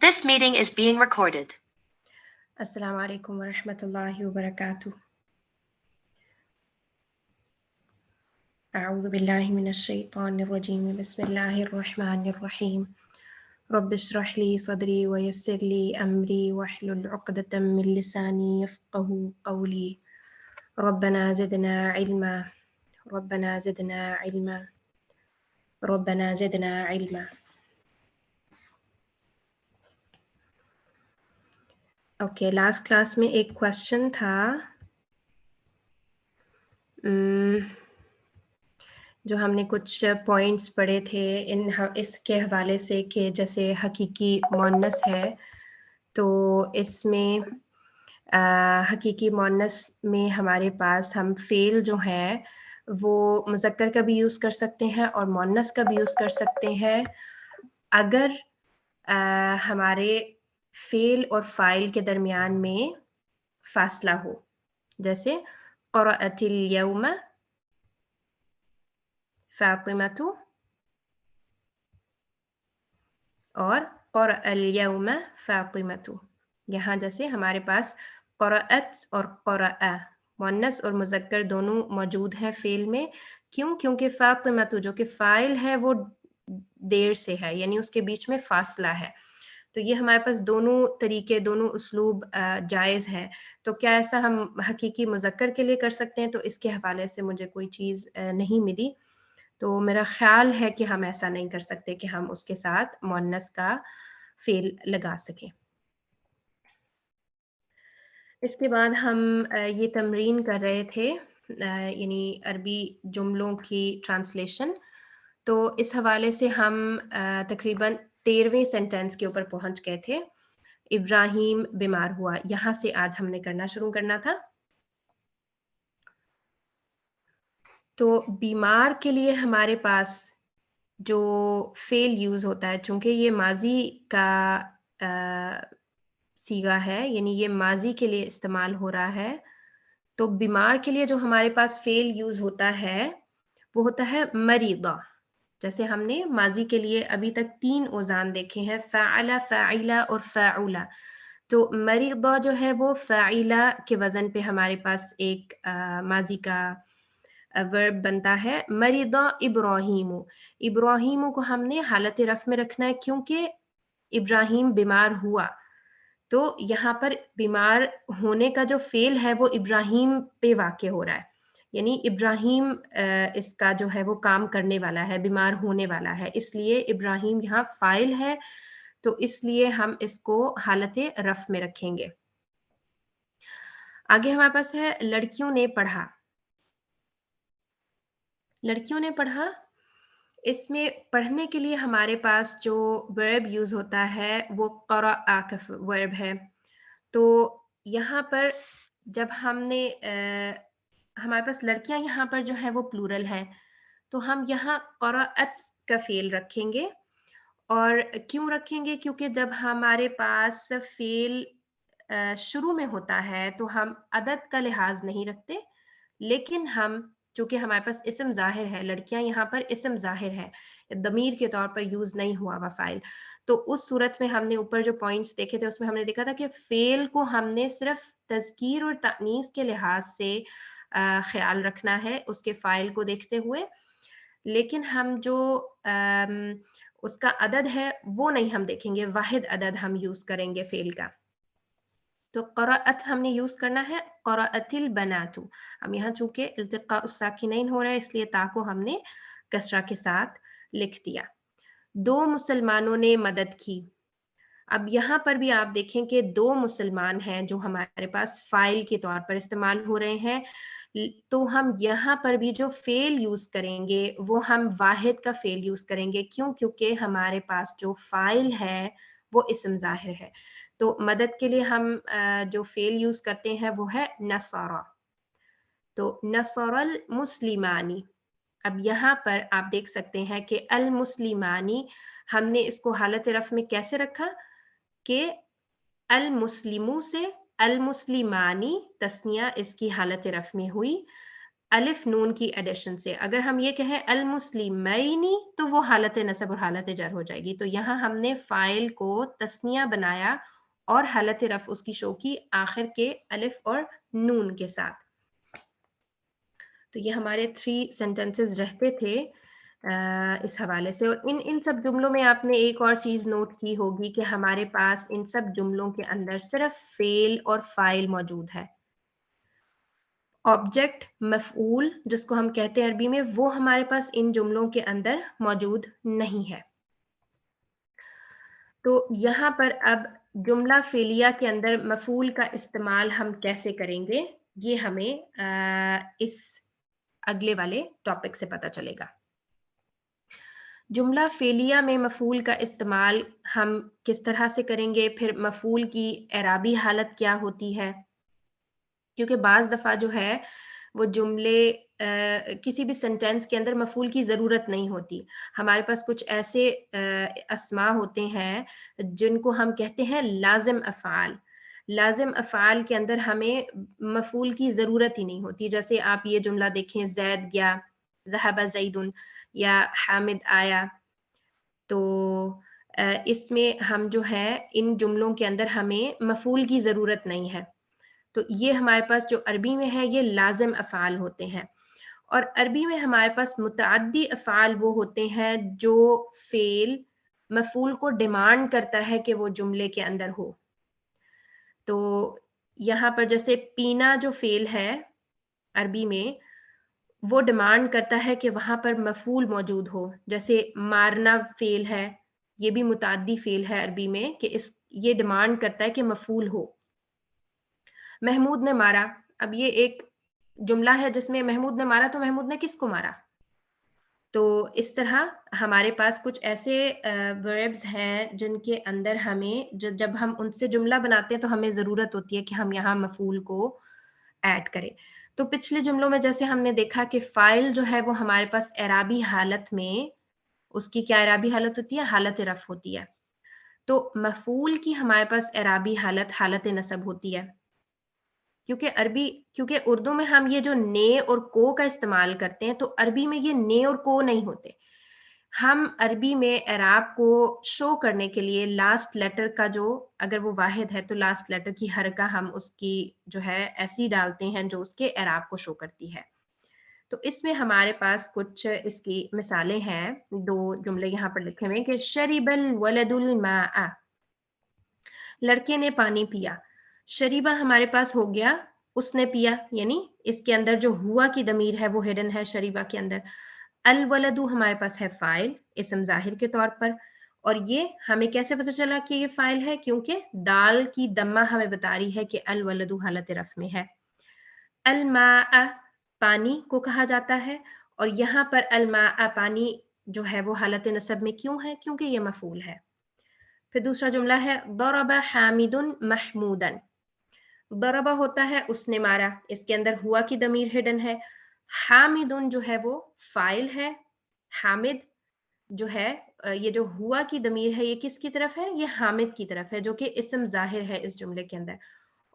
This meeting is being recorded. Assalamu alaikum wa rahmatullahi wa barakatuh. أعوذ بالله من الشيطان الرجيم بسم الله الرحمن الرحيم رب اشرح لي صدري ويسر لي أمري واحلل عقدة من لساني يفقه قولي ربنا زدنا علما ربنا زدنا علما ربنا زدنا علما. Okay, last class में एक question था जो हमने कुछ पॉइंट्स पढ़े थे इसके हवाले से कि जैसे हकीकी मुअन्नस है तो इसमें हकीकी मुअन्नस में हमारे पास हम फेल जो है वो मुज़क्कर का भी यूज़ कर सकते हैं और मुअन्नस का भी यूज़ कर सकते हैं अगर हमारे फेल और फाइल के दरमियान में फासला हो, जैसे क़रअतिल यौम फातिमतु और क़रअल यौम फातिमतु। यहाँ जैसे हमारे पास क़रअत और क़रअ मुअन्नस और मुज़क्कर दोनों मौजूद हैं फेल में। क्यों? क्योंकि फातिमतु जो कि फाइल है वो देर से है, यानी उसके बीच में फासला है। तो ये हमारे पास दोनों तरीके, दोनों उसलूब जायज़ है। तो क्या ऐसा हम हकीकी मुज़क्कर के लिए कर सकते हैं? तो इसके हवाले से मुझे कोई चीज़ नहीं मिली। तो मेरा ख़्याल है कि हम ऐसा नहीं कर सकते कि हम उसके साथ मुअन्नस का फ़ेल लगा सकें। इसके बाद हम ये तमरीन कर रहे थे यानी अरबी जुमलों की ट्रांसलेशन। तो इस हवाले से हम तकरीबन 13वें सेंटेंस के ऊपर पहुंच गए थे। इब्राहिम बीमार हुआ, यहाँ से आज हमने शुरू करना था। तो बीमार के लिए हमारे पास जो फेल यूज होता है, चूंकि ये माजी का सीगा है, यानी ये माजी के लिए इस्तेमाल हो रहा है, तो बीमार के लिए जो हमारे पास फेल यूज होता है वो होता है मरीदा। जैसे हमने माजी के लिए अभी तक 3 औज़ान देखे हैं, फ़अला, फ़ाइला और फ़ाउला। तो मरीदा जो है वो फ़ाइला के वज़न पे हमारे पास एक माजी का वर्ब बनता है। मरीदा इब्राहीमु, इब्राहीमु को हमने हालत रफ़ में रखना है क्योंकि इब्राहीम बीमार हुआ। तो यहाँ पर बीमार होने का जो फ़ेल है वो इब्राहीम पे वाक़े हो रहा है, यानी इब्राहीम इसका जो है वो काम करने वाला है, बीमार होने वाला है, इसलिए इब्राहीम यहाँ फ़ाइल है, तो इसलिए हम इसको हालत रफ़ में रखेंगे। आगे हमारे पास है लड़कियों ने पढ़ा। लड़कियों ने पढ़ा, इसमें पढ़ने के लिए हमारे पास जो वर्ब यूज़ होता है वो क़रअ का वर्ब है। तो यहाँ पर जब हमने हमारे पास लड़कियां यहाँ पर जो है वो प्लूरल है, तो हम यहाँ क़रअत का फ़ेल रखेंगे। और क्यों रखेंगे? क्योंकि जब हमारे पास फ़ेल शुरू में होता है तो हम अदद का लिहाज नहीं रखते, लेकिन हम चूंकि हमारे पास इस्म ज़ाहिर है, लड़कियां यहाँ पर इस्म ज़ाहिर है, दमीर के तौर पर यूज़ नहीं हुआ हुआ फ़ाइल, तो उस सूरत में हमने ऊपर जो पॉइंट्स देखे थे उसमें हमने देखा था कि फ़ेल को हमने सिर्फ तज़कीर और तानीस के लिहाज से ख्याल रखना है उसके फ़ाइल को देखते हुए, लेकिन हम जो उसका अदद है वो नहीं हम देखेंगे, वाहिद अदद हम यूज़ करेंगे फ़ेल का। तो क़रअत हमने यूज़ करना है क़रअतिल बनातु। हम यहाँ चूंकि इल्तिक़ा उस्साकिनैन हो रहा है इसलिए ता को हमने कसरा के साथ लिख दिया। 2 मुसलमानों ने मदद की। अब यहाँ पर भी आप देखें कि 2 मुसलमान हैं जो हमारे पास फ़ाइल के तौर पर इस्तेमाल हो रहे हैं, तो हम यहाँ पर भी जो फ़ेल यूज़ करेंगे वो हम वाहिद का फ़ेल यूज़ करेंगे। क्यों? क्योंकि हमारे पास जो फ़ाइल है वो इस्म ज़ाहिर है। तो मदद के लिए हम जो फ़ेल यूज़ करते हैं वो है नसरा। तो नसरल मुस्लिमानी। अब यहाँ पर आप देख सकते हैं कि अल मुस्लिमानी हमने इसको हालत रफ़ में कैसे रखा कि अल मुस्लिमू से अल मुस्लिमानी तस्निया इसकी हालत रफ़ में हुई। الف نون کی ایڈیشن سے. اگر ہم یہ کہیں المسلمینی تو وہ حالت نصب اور حالت جر ہو جائے گی. تو یہاں ہم نے فاعل کو تثنیہ بنایا اور حالت رفع اس کی شو کی آخر کے الف اور نون کے ساتھ. تو یہ ہمارے 3 سینٹینسز رہتے تھے اس حوالے سے. اور ان سب جملوں میں آپ نے ایک اور چیز نوٹ کی ہوگی کہ ہمارے پاس ان سب جملوں کے اندر صرف فعل اور فاعل موجود ہے. آبجیکٹ مفعول جس کو ہم کہتے ہیں عربی میں وہ ہمارے پاس ان جملوں کے اندر موجود نہیں ہے. تو یہاں پر اب جملہ فعلیہ کے اندر مفعول کا استعمال ہم کیسے کریں گے یہ ہمیں اس اگلے والے ٹاپک سے پتہ چلے گا. جملہ فعلیہ میں مفعول کا استعمال ہم کس طرح سے کریں گے, پھر مفعول کی اعرابی حالت کیا ہوتی ہے, کیونکہ بعض دفعہ جو ہے وہ جملے کسی بھی سینٹینس کے اندر مفعول کی ضرورت نہیں ہوتی. ہمارے پاس کچھ ایسے اسماء ہوتے ہیں جن کو ہم کہتے ہیں لازم افعال. لازم افعال کے اندر ہمیں مفعول کی ضرورت ہی نہیں ہوتی. جیسے آپ یہ جملہ دیکھیں, زید گیا, ذهب زید, یا حامد آیا. تو اس میں ہم جو ہے ان جملوں کے اندر ہمیں مفعول کی ضرورت نہیں ہے. تو یہ ہمارے پاس جو عربی میں ہے یہ لازم افعال ہوتے ہیں. اور عربی میں ہمارے پاس متعدی افعال وہ ہوتے ہیں جو فعل مفعول کو ڈیمانڈ کرتا ہے کہ وہ جملے کے اندر ہو. تو یہاں پر جیسے پینا جو فعل ہے عربی میں وہ ڈیمانڈ کرتا ہے کہ وہاں پر مفعول موجود ہو. جیسے مارنا فعل ہے, یہ بھی متعدی فعل ہے عربی میں کہ یہ ڈیمانڈ کرتا ہے کہ مفعول ہو. محمود نے مارا, اب یہ ایک جملہ ہے جس میں محمود نے مارا, تو محمود نے کس کو مارا؟ تو اس طرح ہمارے پاس کچھ ایسے وربز ہیں جن کے اندر ہمیں جب ہم ان سے جملہ بناتے ہیں تو ہمیں ضرورت ہوتی ہے کہ ہم یہاں مفعول کو ایڈ کریں. تو پچھلے جملوں میں جیسے ہم نے دیکھا کہ فاعل جو ہے وہ ہمارے پاس اعرابی حالت میں اس کی کیا اعرابی حالت ہوتی ہے؟ حالت رفع ہوتی ہے. تو مفعول کی ہمارے پاس اعرابی حالت حالت نصب ہوتی ہے. کیونکہ اردو میں ہم یہ جو نے اور کو کا استعمال کرتے ہیں تو عربی میں یہ نے اور کو نہیں ہوتے. ہم عربی میں اعراب کو شو کرنے کے لیے لاسٹ لیٹر کا جو اگر وہ واحد ہے تو لاسٹ لیٹر کی حرکہ ہم اس کی جو ہے ایسی ڈالتے ہیں جو اس کے اعراب کو شو کرتی ہے. تو اس میں ہمارے پاس کچھ اس کی مثالیں ہیں. 2 جملے یہاں پر لکھے ہوئے کہ شرب الولد الماء, لڑکے نے پانی پیا. شریبہ ہمارے پاس ہو گیا اس نے پیا, یعنی اس کے اندر جو ہوا کی ضمیر ہے وہ ہڈن ہے شریبہ کے اندر. الولد ہمارے پاس ہے فاعل اسم ظاہر کے طور پر, اور یہ ہمیں کیسے پتہ چلا کہ یہ فاعل ہے؟ کیونکہ دال کی دمہ ہمیں بتا رہی ہے کہ الولد حالت رفع میں ہے. الماء پانی کو کہا جاتا ہے, اور یہاں پر الماء پانی جو ہے وہ حالت نصب میں کیوں ہے؟ کیونکہ یہ مفعول ہے. پھر دوسرا جملہ ہے ضرب حامد محمودا. ضربہ ہوتا ہے اس نے مارا, اس کے اندر ہوا کی ضمیر ہڈن ہے. حامد جو ہے وہ فاعل ہے. حامد جو ہے یہ جو ہوا کی ضمیر ہے یہ کس کی طرف ہے؟ یہ حامد کی طرف ہے جو کہ اسم ظاہر ہے اس جملے کے اندر.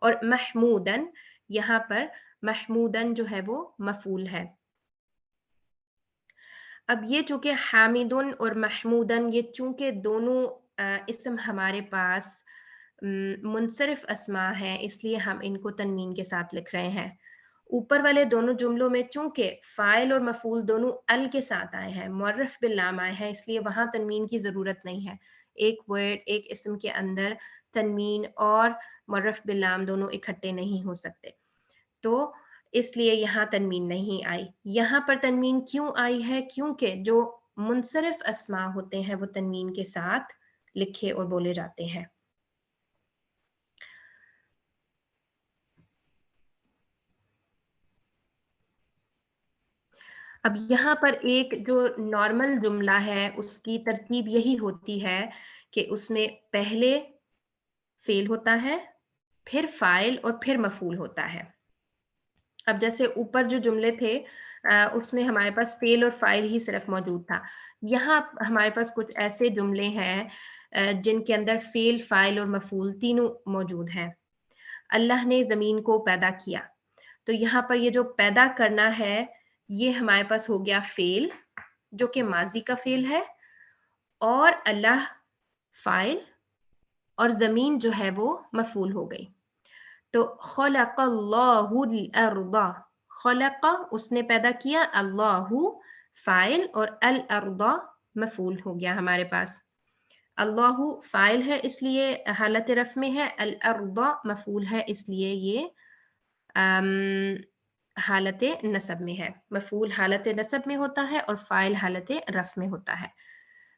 اور محمودن یہاں پر محمودن جو ہے وہ مفعول ہے. اب یہ چونکہ حامدن اور محمودن یہ چونکہ دونوں اسم ہمارے پاس منصرف اسماء ہیں اس لیے ہم ان کو تنوین کے ساتھ لکھ رہے ہیں. اوپر والے دونوں جملوں میں چونکہ فاعل اور مفعول دونوں ال کے ساتھ آئے ہیں, معرف باللام آئے ہیں, اس لیے وہاں تنوین کی ضرورت نہیں ہے. ایک ورڈ ایک اسم کے اندر تنوین اور معرف باللام دونوں اکٹھے نہیں ہو سکتے, تو اس لیے یہاں تنوین نہیں آئی. یہاں پر تنوین کیوں آئی ہے؟ کیونکہ جو منصرف اسماء ہوتے ہیں وہ تنوین کے ساتھ لکھے اور بولے جاتے ہیں. اب یہاں پر ایک جو نارمل جملہ ہے اس کی ترتیب یہی ہوتی ہے کہ اس میں پہلے فعل ہوتا ہے, پھر فاعل اور پھر مفعول ہوتا ہے. اب جیسے اوپر جو جملے تھے اس میں ہمارے پاس فعل اور فاعل ہی صرف موجود تھا. یہاں ہمارے پاس کچھ ایسے جملے ہیں جن کے اندر فعل فاعل اور مفعول تینوں موجود ہیں. اللہ نے زمین کو پیدا کیا, تو یہاں پر یہ جو پیدا کرنا ہے یہ ہمارے پاس ہو گیا فعل جو کہ ماضی کا فعل ہے, اور اللہ فاعل, اور زمین جو ہے وہ مفعول ہو گئی. تو خلق اللہ الارض, خلق اس نے پیدا کیا, اللہ فاعل اور الارض مفعول ہو گیا ہمارے پاس. اللہ فاعل ہے اس لیے حالت رفع میں ہے, الارض مفعول ہے اس لیے یہ حالت نصب میں ہے. مفعول حالت نصب میں ہوتا ہے اور فاعل حالت رفع میں ہوتا ہے.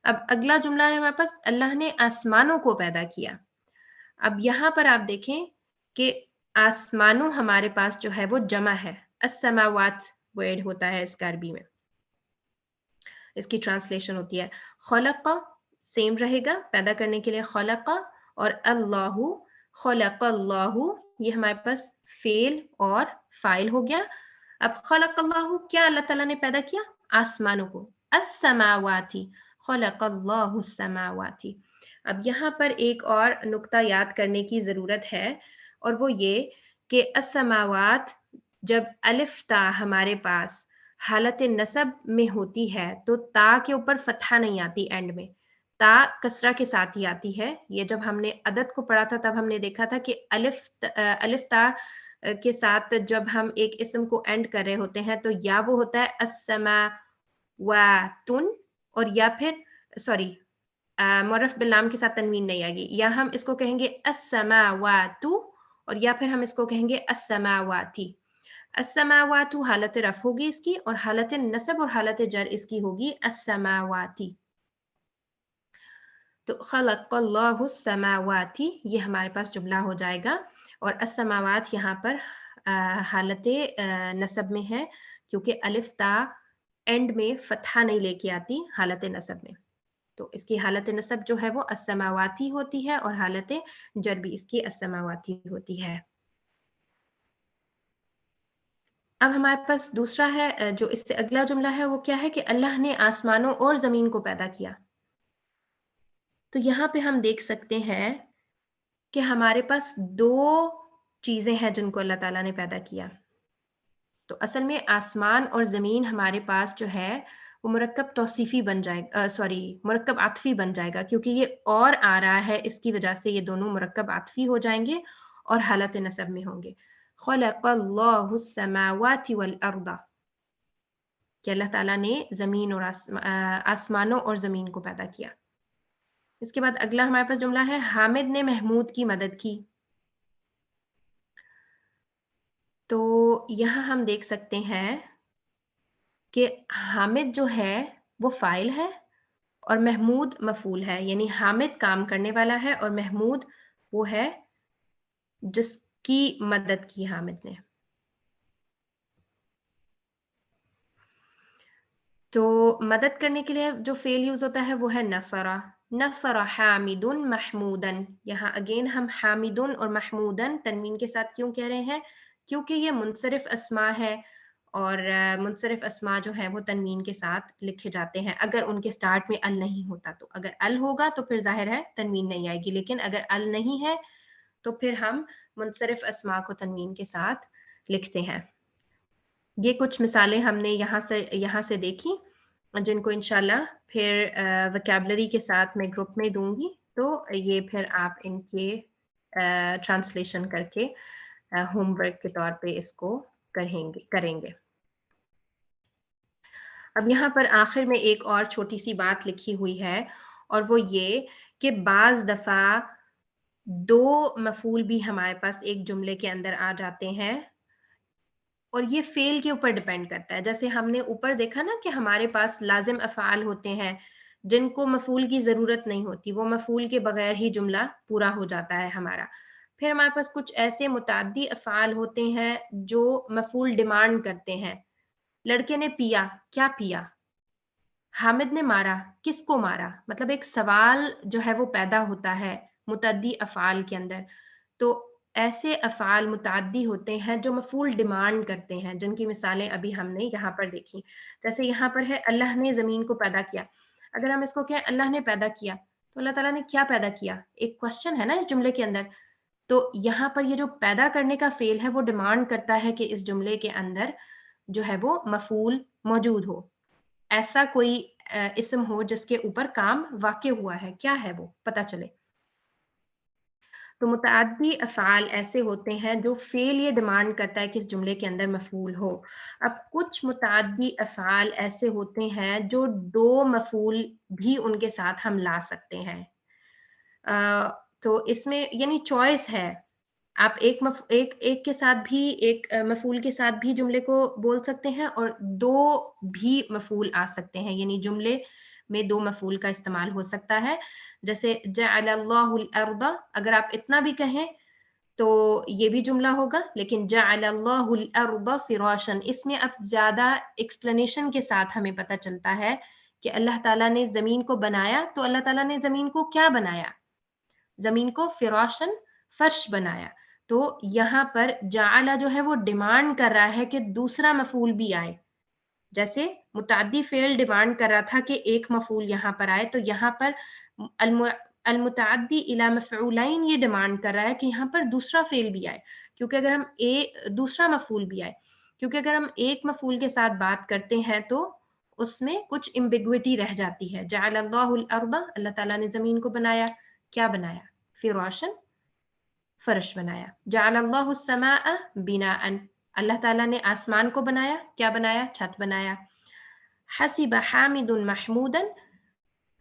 اب اگلا جملہ ہے ہمارے پاس, اللہ نے آسمانوں کو پیدا کیا. اب یہاں پر آپ دیکھیں کہ آسمانوں ہمارے پاس جو ہے وہ جمع ہے, السماوات ورڈ ہوتا ہے اس کا عربی میں, اس کی ٹرانسلیشن ہوتی ہے. خلق سیم رہے گا پیدا کرنے کے لیے خلق, اور اللہ خلق اللہ یہ ہمارے پاس فعل اور فاعل ہو گیا. اب خلق اللہ کیا اللہ تعالیٰ نے پیدا کیا, آسمانوں کو, السماواتی خلق اللہ السماواتی. اب یہاں پر ایک اور نقطہ یاد کرنے کی ضرورت ہے, اور وہ یہ کہ السماوات جب الف تا ہمارے پاس حالت نصب میں ہوتی ہے تو تا کے اوپر فتحہ نہیں آتی, اینڈ میں تا کسرہ کے ساتھ ہی آتی ہے. یہ جب ہم نے عدد کو پڑھا تھا تب ہم نے دیکھا تھا کہ الف تا کے ساتھ جب ہم ایک اسم کو اینڈ کر رہے ہوتے ہیں تو یا وہ ہوتا ہے السماواتن, اور یا پھر سوری معرف باللام کے ساتھ تنوین نہیں آئے گی, یا ہم اس کو کہیں گے السماواتو, اور یا پھر ہم اس کو کہیں گے السماواتی. السماوات حالت رفع ہوگی اس کی, اور حالت نصب اور حالت جر اس کی ہوگی السماواتی. تو خلق اللہ السماواتی یہ ہمارے پاس جملہ ہو جائے گا, اور السماوات یہاں پر حالت نصب میں ہے کیونکہ الف تا اینڈ میں فتحہ نہیں لے کے آتی حالت نصب میں, تو اس کی حالت نصب جو ہے وہ السماواتی ہوتی ہے, اور حالت جر بھی اس کی السماواتی ہوتی ہے. اب ہمارے پاس دوسرا ہے جو اس سے اگلا جملہ ہے وہ کیا ہے کہ اللہ نے آسمانوں اور زمین کو پیدا کیا. تو یہاں پہ ہم دیکھ سکتے ہیں کہ ہمارے پاس دو چیزیں ہیں جن کو اللہ تعالیٰ نے پیدا کیا. تو اصل میں آسمان اور زمین ہمارے پاس جو ہے وہ مرکب توصیفی بن جائے گا, مرکب عطفی بن جائے گا, کیونکہ یہ اور آ رہا ہے اس کی وجہ سے یہ دونوں مرکب عطفی ہو جائیں گے اور حالت نصب میں ہوں گے. خلق اللہ السماوات والارض کہ اللہ تعالیٰ نے زمین اور آسمانوں اور زمین کو پیدا کیا. اس کے بعد اگلا ہمارے پاس جملہ ہے حامد نے محمود کی مدد کی. تو یہاں ہم دیکھ سکتے ہیں کہ حامد جو ہے وہ فاعل ہے اور محمود مفعول ہے, یعنی حامد کام کرنے والا ہے اور محمود وہ ہے جس کی مدد کی حامد نے. تو مدد کرنے کے لیے جو فعل یوز ہوتا ہے وہ ہے نصرہ, نصر حامد محمودن. یہاں اگین ہم حامدن اور محمودن تنوین کے ساتھ کیوں کہہ رہے ہیں, کیونکہ یہ منصرف اسماء ہے, اور منصرف اسماء جو ہے وہ تنوین کے ساتھ لکھے جاتے ہیں اگر ان کے سٹارٹ میں ال نہیں ہوتا. تو اگر ال ہوگا تو پھر ظاہر ہے تنوین نہیں آئے گی, لیکن اگر ال نہیں ہے تو پھر ہم منصرف اسماء کو تنوین کے ساتھ لکھتے ہیں. یہ کچھ مثالیں ہم نے یہاں سے دیکھی جن کو انشاءاللہ پھر وکیبلری کے ساتھ میں گروپ میں دوں گی, تو یہ پھر آپ ان کے ٹرانسلیشن کر کے ہوم ورک کے طور پہ اس کو کریں گے. اب یہاں پر آخر میں ایک اور چھوٹی سی بات لکھی ہوئی ہے, اور وہ یہ کہ بعض دفعہ دو مفعول بھی ہمارے پاس ایک جملے کے اندر آ جاتے ہیں, اور یہ فعل کے اوپر ڈیپینڈ کرتا ہے. جیسے ہم نے اوپر دیکھا نا کہ ہمارے پاس لازم افعال ہوتے ہیں جن کو مفعول کی ضرورت نہیں ہوتی, وہ مفعول کے بغیر ہی جملہ پورا ہو جاتا ہے ہمارا. پھر ہمارے پاس کچھ ایسے متعدی افعال ہوتے ہیں جو مفعول ڈیمانڈ کرتے ہیں. لڑکے نے پیا, کیا پیا؟ حامد نے مارا, کس کو مارا؟ مطلب ایک سوال جو ہے وہ پیدا ہوتا ہے متعدی افعال کے اندر. تو ایسے افعال متعدی ہوتے ہیں جو مفعول ڈیمانڈ کرتے ہیں, جن کی مثالیں ابھی ہم نے یہاں پر دیکھی. جیسے یہاں پر ہے اللہ نے زمین کو پیدا کیا. اگر ہم اس کو کہیں اللہ نے پیدا کیا تو اللہ تعالیٰ نے کیا پیدا کیا, ایک کوشچن ہے نا اس جملے کے اندر. تو یہاں پر یہ جو پیدا کرنے کا فعل ہے وہ ڈیمانڈ کرتا ہے کہ اس جملے کے اندر جو ہے وہ مفعول موجود ہو، ایسا کوئی اسم ہو جس کے اوپر کام واقع ہوا ہے، کیا ہے وہ پتہ چلے۔ تو متعدی افعال ایسے ہوتے ہیں جو فعل یہ ڈیمانڈ کرتا ہے کہ اس جملے کے اندر مفعول ہو۔ اب کچھ متعدی افعال ایسے ہوتے ہیں جو دو مفعول بھی ان کے ساتھ ہم لا سکتے ہیں، تو اس میں یعنی چوائس ہے، آپ ایک کے ساتھ بھی ایک مفعول کے ساتھ بھی جملے کو بول سکتے ہیں اور دو بھی مفعول آ سکتے ہیں، یعنی جملے میں دو مفعول کا استعمال ہو سکتا ہے۔ جیسے جعل اللہ الارض، اگر آپ اتنا بھی کہیں تو یہ بھی جملہ ہوگا، لیکن جعل اللہ الارض فراشا، اس میں اب زیادہ ایکسپلینیشن کے ساتھ ہمیں پتہ چلتا ہے کہ اللہ تعالیٰ نے زمین کو بنایا، تو اللہ تعالیٰ نے زمین کو کیا بنایا؟ زمین کو فراشن، فرش بنایا۔ تو یہاں پر جعل جو ہے وہ ڈیمانڈ کر رہا ہے کہ دوسرا مفعول بھی آئے، جیسے متعدی فعل ڈیمانڈ کر رہا تھا کہ ایک مفعول یہاں پر آئے، تو یہاں پر المتعدی الی مفعولین یہ ڈیمانڈ کر رہا ہے کہ یہاں پر دوسرا فعل بھی آئے، کیونکہ اگر ہم دوسرا مفعول بھی آئے، کیونکہ اگر ہم ایک مفعول کے ساتھ بات کرتے ہیں تو اس میں کچھ امبیگوٹی رہ جاتی ہے۔ جعل اللہ الارض، اللہ تعالیٰ نے زمین کو بنایا، کیا بنایا؟ فراشن، فرش بنایا۔ جعل اللہ السماء بناء، اللہ تعالیٰ نے آسمان کو بنایا، کیا بنایا؟ چھت بنایا۔ حسب حامد محمودا،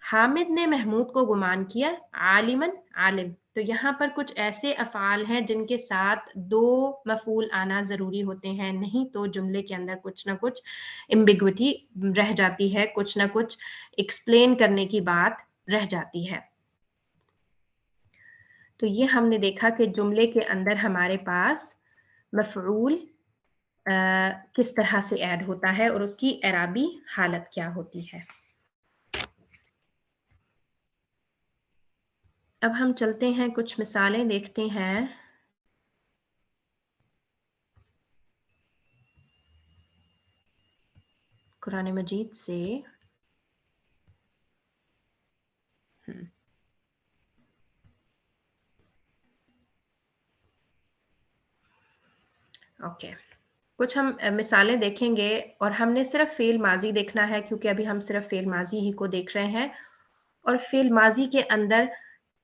حامد نے محمود کو گمان کیا، عالما، عالم۔ تو یہاں پر کچھ ایسے افعال ہیں جن کے ساتھ دو مفعول آنا ضروری ہوتے ہیں، نہیں تو جملے کے اندر کچھ نہ کچھ امبیگوٹی رہ جاتی ہے، کچھ نہ کچھ ایکسپلین کرنے کی بات رہ جاتی ہے۔ تو یہ ہم نے دیکھا کہ جملے کے اندر ہمارے پاس مفعول کس طرح سے ایڈ ہوتا ہے اور اس کی اعرابی حالت کیا ہوتی ہے۔ اب ہم چلتے ہیں، کچھ مثالیں دیکھتے ہیں۔ قرآن مجید سے اوکے، کچھ ہم مثالیں دیکھیں گے اور ہم نے صرف فعل ماضی دیکھنا ہے کیونکہ ابھی ہم صرف فعل ماضی ہی کو دیکھ رہے ہیں، اور فعل ماضی کے اندر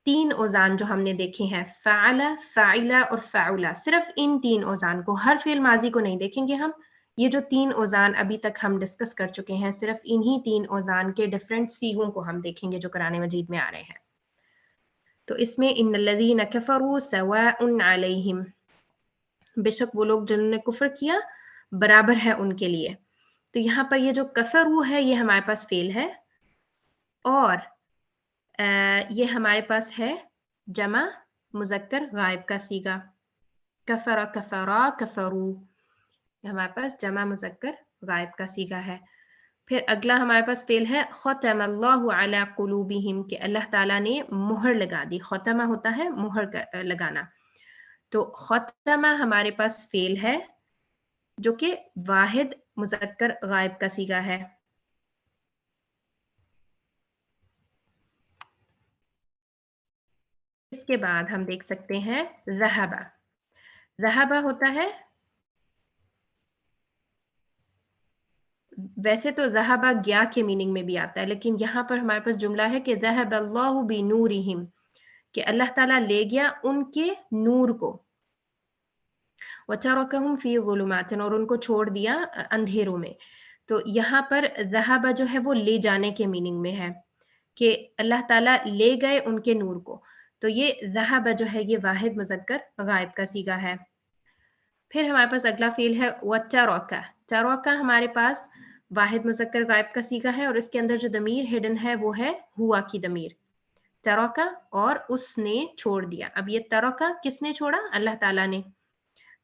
تین اوزان جو ہم نے دیکھے ہیں، فعل، فاعل اور فعل، صرف ان تین اوزان کو، ہر فعل ماضی کو نہیں دیکھیں گے ہم۔ یہ جو تین اوزان ابھی تک ہم ڈسکس کر چکے ہیں، صرف انہی تین اوزان کے ڈفرینٹ سیغوں کو ہم دیکھیں گے جو قرآن مجید میں آ رہے ہیں۔ تو اس میں ان الذین کفروا سواء علیہم، بے شک وہ لوگ جنہوں نے کفر کیا برابر ہے ان کے لیے۔ تو یہاں پر یہ جو کفروا ہے یہ ہمارے پاس فعل ہے، اور یہ ہمارے پاس ہے جمع مذکر غائب کا صیغہ، کفر، کفرا، کفرو، ہمارے پاس جمع مذکر غائب کا صیغہ ہے۔ پھر اگلا ہمارے پاس فعل ہے ختم اللہ علی قلوبہم، کہ اللہ تعالیٰ نے مہر لگا دی، ختمہ ہوتا ہے مہر لگانا، تو ختمہ ہمارے پاس فعل ہے جو کہ واحد مذکر غائب کا صیغہ ہے۔ اس کے بعد ہم دیکھ سکتے ہیں ذہب، ذہب ہوتا ہے، ویسے تو ذہب گیا کے میننگ میں بھی آتا ہے، لیکن یہاں پر ہمارے پاس جملہ ہے کہ ذہب اللہ بنورہم، کہ اللہ تعالیٰ لے گیا ان کے نور کو، وَتَرَكَهُمْ فِي ظُلُمَاتٍ، اور ان کو چھوڑ دیا اندھیروں میں۔ تو یہاں پر ذہب جو ہے وہ لے جانے کے میننگ میں ہے کہ اللہ تعالیٰ لے گئے ان کے نور کو، تو یہ ذہب جو ہے یہ واحد مذکر غائب کا صیغہ ہے۔ پھر ہمارے پاس اگلا فعل ہے وَتَرَكَ، تَرَكَ ہمارے پاس واحد مذکر غائب کا صیغہ ہے، اور اس کے اندر جو ضمیر ہڈن ہے وہ ہے ہوا کی ضمیر، ترکا، اور اس نے چھوڑ دیا۔ اب یہ ترکا کس نے چھوڑا؟ اللہ تعالیٰ نے،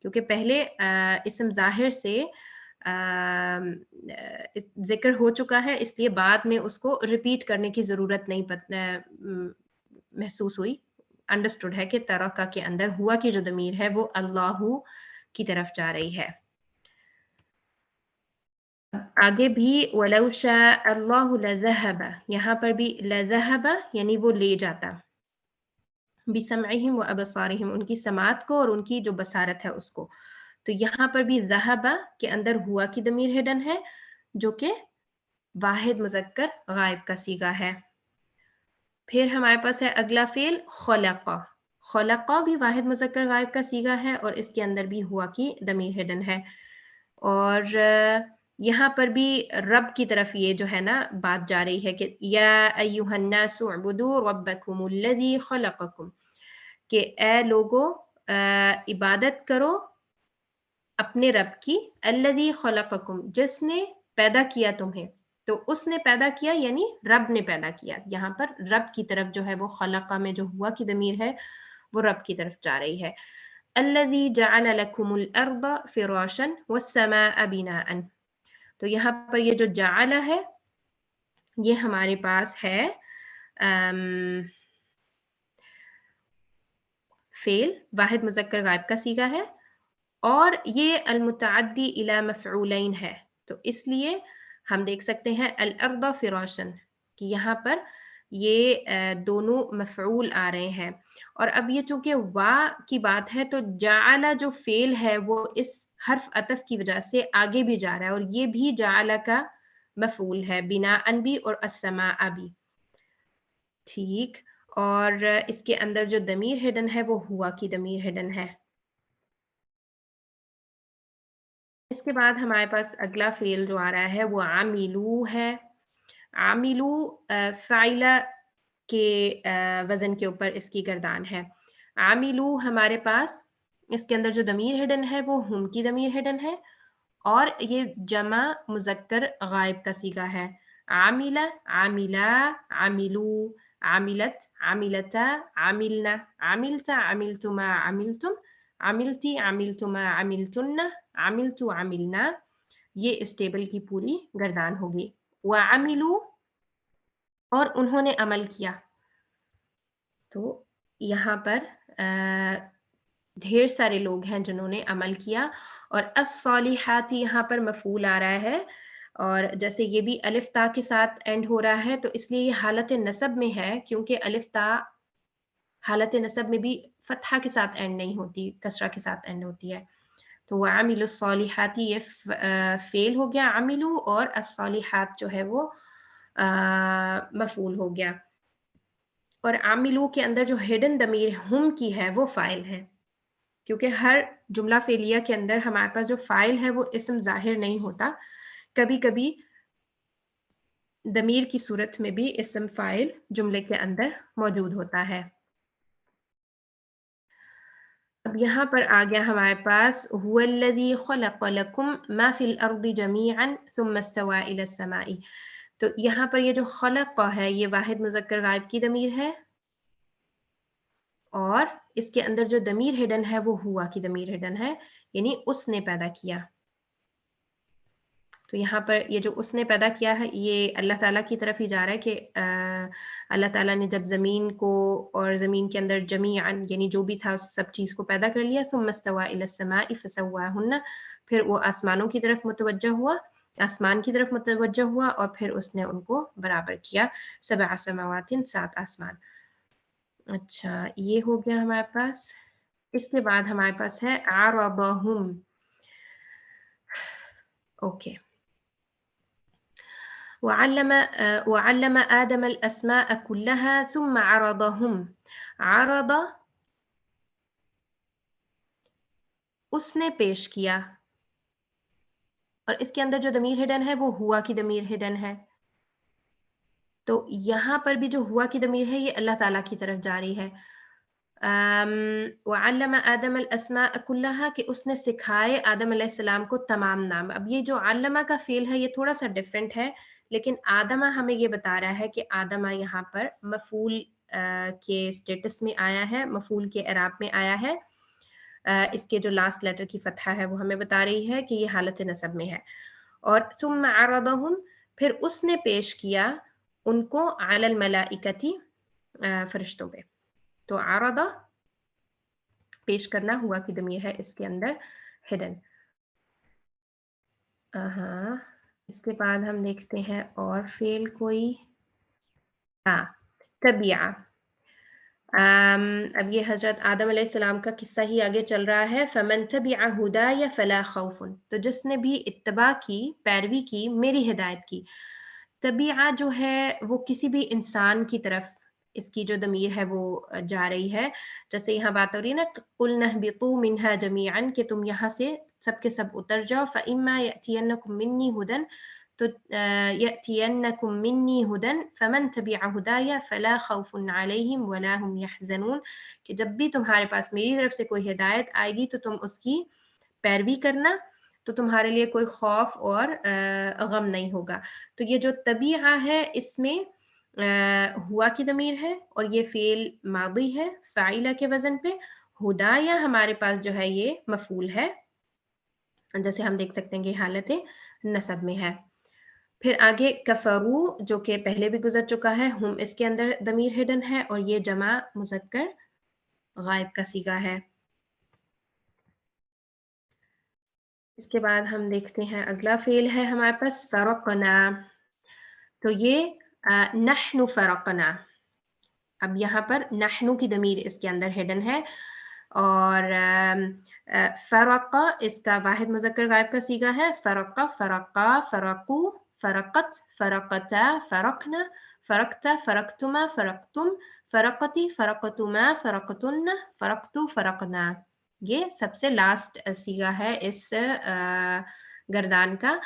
کیونکہ پہلے اسم ظاہر سے ذکر ہو چکا ہے، اس لیے بعد میں اس کو ریپیٹ کرنے کی ضرورت نہیں محسوس ہوئی، انڈرسٹوڈ ہے کہ ترکا کے اندر ہوا کی جو ضمیر ہے وہ اللہ کی طرف جا رہی ہے۔ آگے بھی وَلَوْ شَاءَ اللَّهُ لَذَهَبَ، یہاں پر بھی لَذَهَبَ یعنی وہ لے جاتا، बिसमइहिम व अबसारिहिम, उनकी समात को और उनकी जो बसारत है उसको। तो यहाँ पर भी ज़हबा के अंदर हुआ की दमीर हिडन है, जो कि वाहिद मुज़क्कर गायब का सीगा है। फिर हमारे पास है अगला फ़ेल ख़लक़ा। ख़लक़ा भी वाहिद मुज़क्कर गायब का सीगा है और इसके अंदर भी हुआ की दमीर हिडन है। और यहाँ पर भी रब की तरफ ये जो है ना बात जा रही है कि या अय्युहन्नासु उअ्बुदू रब्बकुमुल्लज़ी ख़लक़कुम, कि ए लोगो इबादत करो अपने रब की, अल्लज़ी ख़लक़कुम, जिसने पैदा किया तुम्हें। तो उसने पैदा किया यानी रब ने पैदा किया। यहाँ पर रब की तरफ जो है वो ख़लक़ा में जो हुआ की दमीर है वो रब की तरफ जा रही है। अल्लज़ी जअल लकुमुल अर्द फ़िराशन वस्समाअ बिनाअन। तो यहाँ पर ये जो जअल है ये हमारे पास है फ़ेल वाहिद मुज़क्कर गायब का सीगा है और ये अल-मुतअद्दी इला मफ़ऊलैन है। तो इसलिए हम देख सकते हैं अल-अर्द फ़िराशन कि यहाँ पर ये दोनों मफ़ऊल आ रहे हैं। और अब ये चूँकि वा की बात है तो जअल जो फ़ेल है वो इस हर्फ़ अतफ़ की वजह से आगे भी जा रहा है और ये भी जअल का मफ़ऊल है, बिनाअन भी और अस्समाअ भी। ठीक, और इसके अंदर जो दमीर हिडन है वो हुआ की दमीर हिडन है। इसके बाद हमारे पास अगला फ़ेल जो आ रहा है वो आमिलू है। आमिलू फ़ाइला के वज़न के ऊपर इसकी गर्दान है। आमिलू हमारे पास इसके अंदर जो दमीर हिडन है वो हुम की दमीर हिडन है और ये जमा मुज़क्कर गायब का सीगा है। आमिला, आमिला, आमिलू, आमिलत, आमिलता, आमिलना, आमिलता, आमिलतुमा, आमिलतुम, आमिलती, आमिलतुमा, आमिलतुन्ना, आमिलतु, आमिलना। ये इस टेबल की पूरी गर्दान होगी। वअमिलू, और उन्होंने अमल किया। तो यहाँ पर ढेर सारे लोग हैं जिन्होंने अमल किया और अस्सॉलिहाती यहाँ पर मफ़ऊल आ रहा है और जैसे ये भी अलिफ ता के साथ एंड हो रहा है तो इसलिए ये हालत नसब में है, क्योंकि अलिफ ता हालत नसब में भी फ़तहा के साथ एंड नहीं होती, कसरा के साथ एंड होती है। तो वअमिलुस्सॉलिहाती ये फ़ेल हो गया अमिलू और अस्सॉलिहात जो है वो मफ़ऊल हो गया। और आमिलू के अंदर जो हिडन दमीर हुम की है वो फ़ाइल है, क्योंकि हर जुमला फ़ेलिया के अंदर हमारे पास जो फ़ाइल है वो इस्म ज़ाहिर नहीं होता। कभी-कभी दमीर की सूरत में भी इस्म फ़ाइल जुमले के अंदर मौजूद होता है। अब यहाँ पर आ गया हमारे पास हुवल्लज़ी ख़लक़ लकुम मा फ़िल अर्दि जमीअन सुम्मा इस्तवा इलस समाई। तो यहाँ पर ये जो ख़लक़ है ये वाहिद मुज़क्कर गायब की दमीर है और इसके अंदर जो दमीर हिडन है वो हुआ की दमीर हिडन है, यानी उसने पैदा किया। तो यहाँ पर ये जो उसने पैदा किया है ये अल्लाह ताला की तरफ ही जा रहा है कि अल्लाह ताला ने जब ज़मीन को और ज़मीन के अंदर जमीअन यानी जो भी था उस सब चीज़ को पैदा कर लिया, सुम्मा इस्तवा इलस समाई फसव्वाहुन्ना, फिर वो आसमानों की तरफ मुतवज्जह हुआ, आसमान की तरफ मुतवज्जह हुआ और फिर उसने उनको बराबर किया, सबअ समावातिन, 7 आसमान। अच्छा, ये हो गया हमारे पास। इसके बाद हमारे पास है अरदहुम। ओके। वअल्लम आदम الأسماء كلها ثم عرضهم। عرض उसने पेश किया और इसके अंदर जो दमीर हिडन है वो हुआ की दमीर हिडन है। तो यहाँ पर भी जो हुआ की दमीर है ये अल्लाह ताला की तरफ जा रही है। वअल्लम आदम الأسماء كلها कि उसने सिखाए आदम अलैहिस्सलाम को तमाम नाम। अब ये जो अल्लमा का फ़ेल है ये थोड़ा-सा डिफरेंट है, लेकिन आदमा हमें ये बता रहा है कि आदमा यहाँ पर मफ़ूल के स्टेटस में आया है, मफ़ूल के एराब में आया है। इसके जो लास्ट लेटर की फ़तहा है वो हमें बता रही है कि ये हालत नसब में है। और सुम्मा अरदहुम, फिर उसने पेश किया उनको अलल मलाइकति, फरिश्तों पे। तो अरदा पेश करना हुआ की दमीर है इसके अंदर हिडन। हाँ, इसके बाद हम देखते हैं और फ़ेल कोई। हाँ, तबिया। अब ये हजरत आदम अलैहिस्सलाम का किस्सा ही आगे चल रहा है। फमन तबिअ हुदाय फला खौफुन, तो जिसने भी इत्तबा की, पैरवी की, मेरी हिदायत की। तबीआ जो है वो किसी भी इंसान की तरफ इसकी जो दमीर है वो जा रही है। जैसे यहाँ बात हो रही है ना, कुल नहबितू मिनहा जमीअन, कि तुम यहाँ से सब के सब उतर जाओ। फइम्मा यअतियन्नकुम मिन्नी हुदन, तो यअतियन्नकुम मिन्नी हुदन फमन तबिअ हुदाया फला खौफुन अलैहिम वला हुम यहज़नून, कि जब भी तुम्हारे पास मेरी तरफ से कोई हिदायत आएगी तो तुम उसकी पैरवी करना, तो तुम्हारे लिए कोई खौफ और गम नहीं होगा। तो ये जो तबीआ है इसमें हुआ की दमीर है और ये फ़ेल मादी है फ़ाइला के वज़न पे। हुदाया हमारे पास जो है ये मफ़ूल है, जैसे हम देख सकते हैं कि हालत नसब में है। फिर आगे कफरू जो कि पहले भी गुजर चुका है, हुम इसके अंदर दमीर हिडन है और ये जमा मुज़क्कर गायब का सीगा है। इसके बाद हम देखते हैं अगला फ़ेल है हमारे पास फ़रक़ना, तो ये नहनु फ़रक़ना। अब यहाँ पर नहनु की दमीर इसके अंदर हिडन है और फ़रक़ा इसका वाहिद मुज़क्कर गायब का सीगा है। फ़रक़ा, फ़रक़ा, फ़रक़ू, फ़रक़त, फ़रक़ता, फ़रक़ना, फ़रक़ता, फ़रक़तुमा, फ़रक़तुम, फ़रक़ती, फ़रक़तुमा, फ़रक़तुन्न, फ़रक़तु, फ़रक़ना। ये सबसे लास्ट सीगा है इस गर्दान का।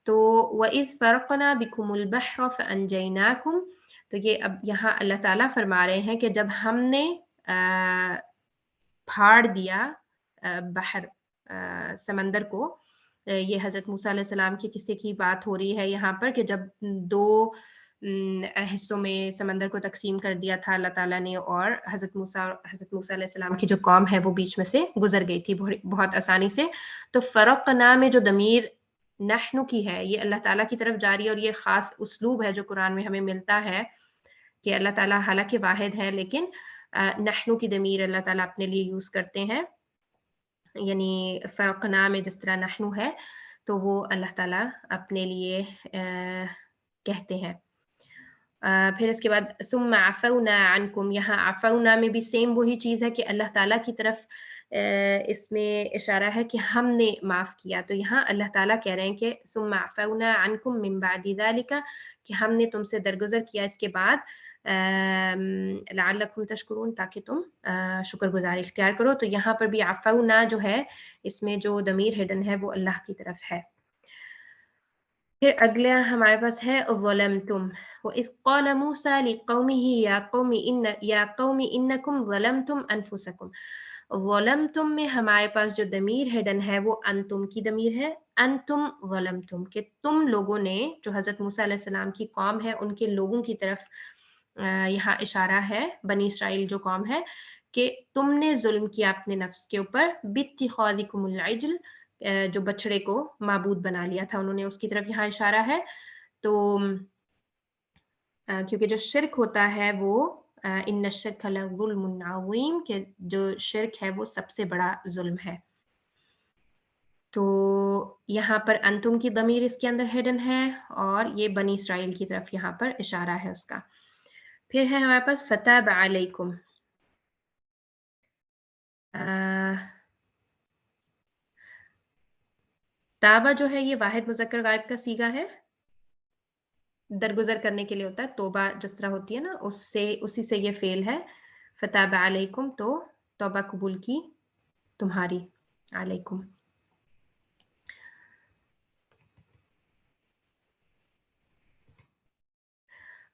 तो वइज़ फ़रक़ना बिकुमुल बहर फ़अंजयनाकुम, तो ये अब यहाँ अल्लाह ताला फरमा रहे हैं कि जब हमने फाड़ दिया बहर समंदर को, ये हज़रत मूसा अलैहिस्सलाम के किस्से की बात हो रही है यहाँ पर कि जब 2 हिस्सों में समंदर को तक़सीम कर दिया था अल्लाह ताला ने और हज़रत मूसा अलैहिस्सलाम की जो कौम है वो बीच में से गुज़र गई थी बहुत आसानी से। तो फ़रक़ना में जो दमीर नहनु की है ये अल्लाह ताला की तरफ जा रही है और ये ख़ास उस्लूब है जो कुरान में हमें मिलता है कि अल्लाह ताला हालाँकि वाहिद है लेकिन नहनु की दमीर अल्लाह ताला अपने लिए यूज़ करते हैं। यानी फ़रक़ना में जिस तरह नहनु है तो वो अल्लाह ताला अपने लिए कहते हैं। फिर इसके बाद सुम्मा अफ़ौना अन्कुम, यहाँ अफ़ौना में भी सेम वही चीज़ है कि अल्लाह ताला की तरफ इसमें इशारा है कि हमने माफ़ किया। तो यहाँ अल्लाह ताला कह रहे हैं कि सुम्मा अफ़ौना अन्कुम मिन बअदि ज़ालिका, कि हमने तुमसे दरगुज़र किया इसके बाद लअल्लकुम तशकुरून, ताकि तुम शुक्रगुज़ारी इख्तियार करो। तो यहाँ पर भी अफ़ौना जो है इसमें जो दमीर हिडन है वो अल्लाह की तरफ है। फिर अगला हमारे पास है ज़लमतुम, वइज़ क़ाल मूसा लिक़ौमिही या क़ौमि इन्नकुम ज़लमतुम अनफुसकुम। ज़लमतुम में हमारे पास जो दमीर हिडन है वो अंतुम की दमीर है। अंतुम ज़लमतुम, कि तुम लोगों ने, जो हज़रत मूसा अलैहिस्सलाम की कौम है उनके लोगों की तरफ यहाँ इशारा है, बनी इसराइल जो कौम है, कि तुमने ज़ुल्म किया अपने नफ्स के ऊपर बित्तिख़ाज़िकुमुल इज्ल, जो बछड़े को माबूद बना लिया था उन्होंने, उसकी तरफ यहाँ इशारा है। तो क्योंकि जो शिर्क होता है वो इन्न शिर्क लज़ुल्मुन अज़ीम, कि जो शिर्क है वो सबसे बड़ा ज़ुल्म है। तो यहाँ पर अंतुम की दमीर इसके अंदर हिडन है और ये बनी इसराइल की तरफ यहाँ पर इशारा है उसका। फिर है हमारे पास फताब अलैकुम। ताबा जो है ये वाहिद मुज़क्कर गायब का सीगा है, दरगुजर करने के लिए होता है। तौबा जिस तरह होती है ना, उससे उसी से ये फेल है। फताब अलैकुम, तो तौबा कबूल की तुम्हारी, अलैकुम।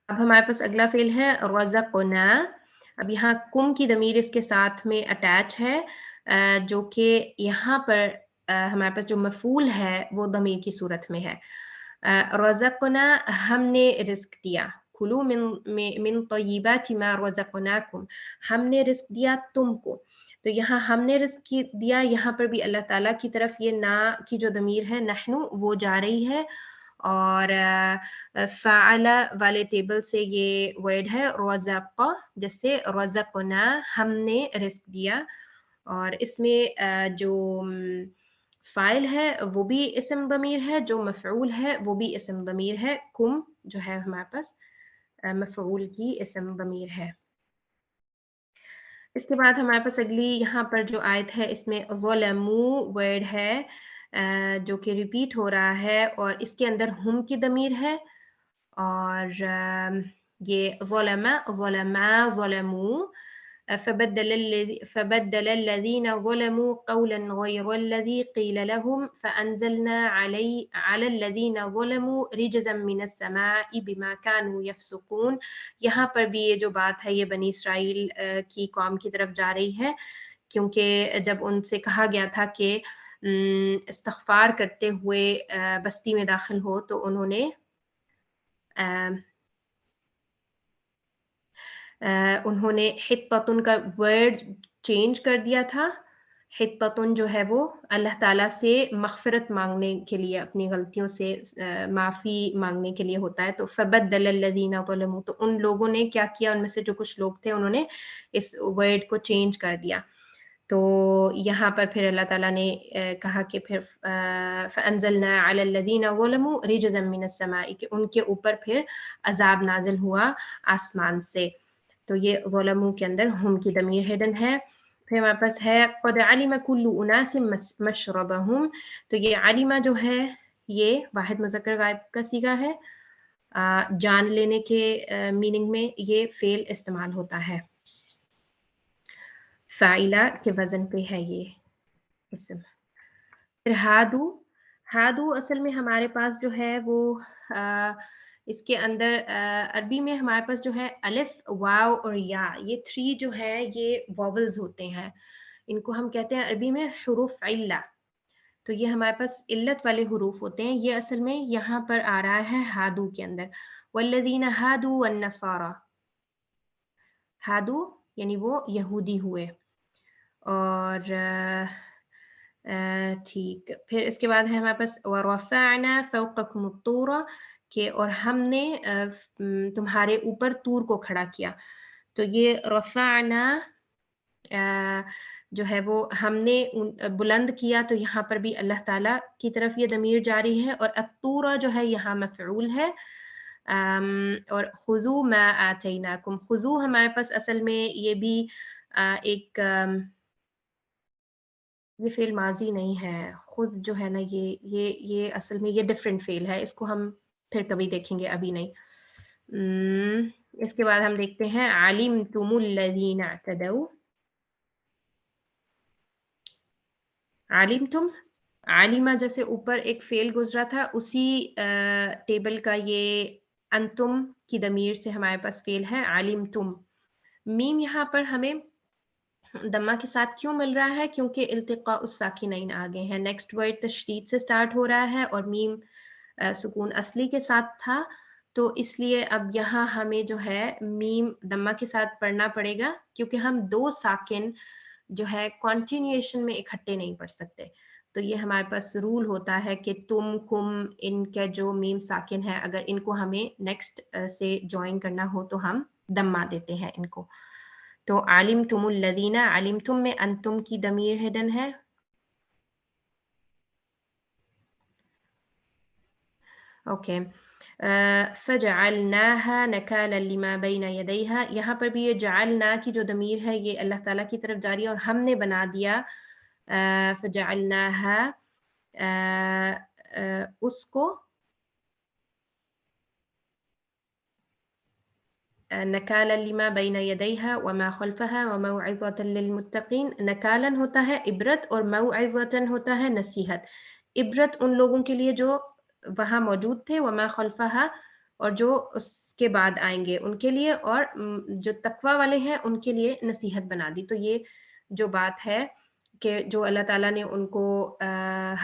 अब हमारे पास अगला फेल है रज़क़ना। अब यहाँ कुम की दमीर इसके साथ में अटैच है, जो कि यहाँ पर हमारे पास जो मफ़ूल है वो दमीर की सूरत में है। रज़क़ना हमने रिज़्क दिया, कुलू मिन तय्यिबाति मा रज़क़नाकुम, हमने रिज़्क दिया तुमको। तो यहाँ हमने रिज़्क दिया, यहाँ पर भी अल्लाह ताला की तरफ ये ना की जो दमीर है नहनु वो जा रही है और फ़अला वाले टेबल से ये वर्ड है रज़क़, जैसे रज़क़ना हमने रिज़्क दिया और इसमें जो फ़ाइल है वो भी इस्म ज़मीर है, जो मफ़ऊल है वो भी इस्म ज़मीर है। कुम जो है हमारे पास मफ़ऊल की इस्म ज़मीर है। اس کے بعد ہمارے پاس اگلی یہاں پر جو آیت ہے اس میں ظلمو ورڈ ہے جو کہ ریپیٹ ہو رہا ہے اور اس کے اندر ہم کی ضمیر ہے اور یہ ظلما ظلموا فبدل الذين ظلموا قولا غير الذي قيل لهم فأنزلنا على الذين ظلموا رجزا من السماء بما كانوا يفسقون. یہاں پر بھی یہ جو بات ہے یہ بنی اسرائیل کی قوم کی طرف جا رہی ہے کیونکہ جب ان سے کہا گیا تھا کہ استغفار کرتے ہوئے بستی میں داخل ہو تو انہوں نے حطتن کا ورڈ چینج کر دیا تھا. حطتن جو ہے وہ اللہ تعالیٰ سے مغفرت مانگنے کے لیے اپنی غلطیوں سے معافی مانگنے کے لیے ہوتا ہے. تو فبدل الذین ظلموا تو ان لوگوں نے کیا کیا ان میں سے جو کچھ لوگ تھے انہوں نے اس ورڈ کو چینج کر دیا. تو یہاں پر پھر اللہ تعالیٰ نے کہا کہ پھر فَأَنزَلْنَا عَلَى الَّذِينَ ظُلِمُوا رِجْزًا مِّنَ السَّمَاءِ کہ ان کے اوپر پھر عذاب نازل ہوا آسمان سے. تو یہ ظلموا کے اندر ہم کی ضمیر ہڈن ہے. پھر ہمارے پاس ہے قَدْ عَلِمَ كُلُّ أُنَاسٍ مَشْرَبَهُمْ تو یہ عَلِمَ جو ہے یہ واحد مذکر غائب کا صیغہ ہے. جان لینے کے میننگ میں یہ فعل استعمال ہوتا ہے. فاعلہ کے وزن پہ ہے یہ اسم. پھر ہادو اصل میں ہمارے پاس جو ہے وہ اس کے اندر عربی میں ہمارے پاس جو ہے الف واو اور یا یہ 3 جو ہے یہ واولز ہوتے ہیں. ان کو ہم کہتے ہیں عربی میں حروف علہ. تو یہ ہمارے پاس علت والے حروف ہوتے ہیں. یہ اصل میں یہاں پر آ رہا ہے ہادو کے اندر. والذین ہادو والنصارى ہادو یعنی وہ یہودی ہوئے. اور ٹھیک پھر اس کے بعد ہے ہمارے پاس وَرَفَعْنَا فَوْقَكُمُ الطُّورَ کہ اور ہم نے تمہارے اوپر طور کو کھڑا کیا. تو یہ رفعنا جو ہے وہ ہم نے بلند کیا تو یہاں پر بھی اللہ تعالیٰ کی طرف یہ ضمیر جاری ہے اور الطور جو ہے یہاں مفعول ہے. اور خذو ما آتیناکم خذو ہمارے پاس اصل میں یہ بھی ایک یہ فعل ماضی نہیں ہے. خود جو ہے نا یہ اصل میں یہ ڈفرینٹ فعل ہے. اس کو ہم پھر کبھی دیکھیں گے ابھی نہیں. اس کے بعد ہم دیکھتے ہیں علمتم الذین اعتدوا. علمتم علمہ جیسے اوپر ایک فعل گزرا تھا اسی ٹیبل کا یہ انتم کی ضمیر سے ہمارے پاس فعل ہے علمتم. میم یہاں پر ہمیں دمہ کے ساتھ کیوں مل رہا ہے کیونکہ التقاء الساکنین آگے ہیں. نیکسٹ ورڈ تشدید سے سٹارٹ ہو رہا ہے اور میم سکون اصلی کے ساتھ تھا تو اس لیے اب یہاں ہمیں جو ہے میم دمہ کے ساتھ پڑھنا پڑے گا کیونکہ ہم 2 ساکن جو ہے کنٹینیوشن میں اکٹھے نہیں پڑھ سکتے. تو یہ ہمارے پاس رول ہوتا ہے کہ تم کم ان کے جو میم ساکن ہے اگر ان کو ہمیں نیکسٹ سے جوائن کرنا ہو تو ہم دمہ دیتے ہیں ان کو. تو علمتم الذین علمتم میں انتم کی ضمیر ہڈن ہے. اوکے فجعلناها نکالا لما بین یدیہا یہاں پر بھی یہ جعلنا کی جو ضمیر ہے یہ اللہ تعالیٰ کی طرف جاری ہے اور ہم نے بنا دیا فجعلناها اس کو نکالا لما بین یدیہا وما خلفها وموعظة للمتقین. نکالا ہوتا ہے عبرت اور موعظة ہوتا ہے نصیحت. عبرت ان لوگوں کے لیے جو وہاں موجود تھے وما خلفها اور جو اس کے بعد آئیں گے ان کے لیے اور جو تقوی والے ہیں ان کے لیے نصیحت بنا دی. تو یہ جو بات ہے کہ جو اللہ تعالیٰ نے ان کو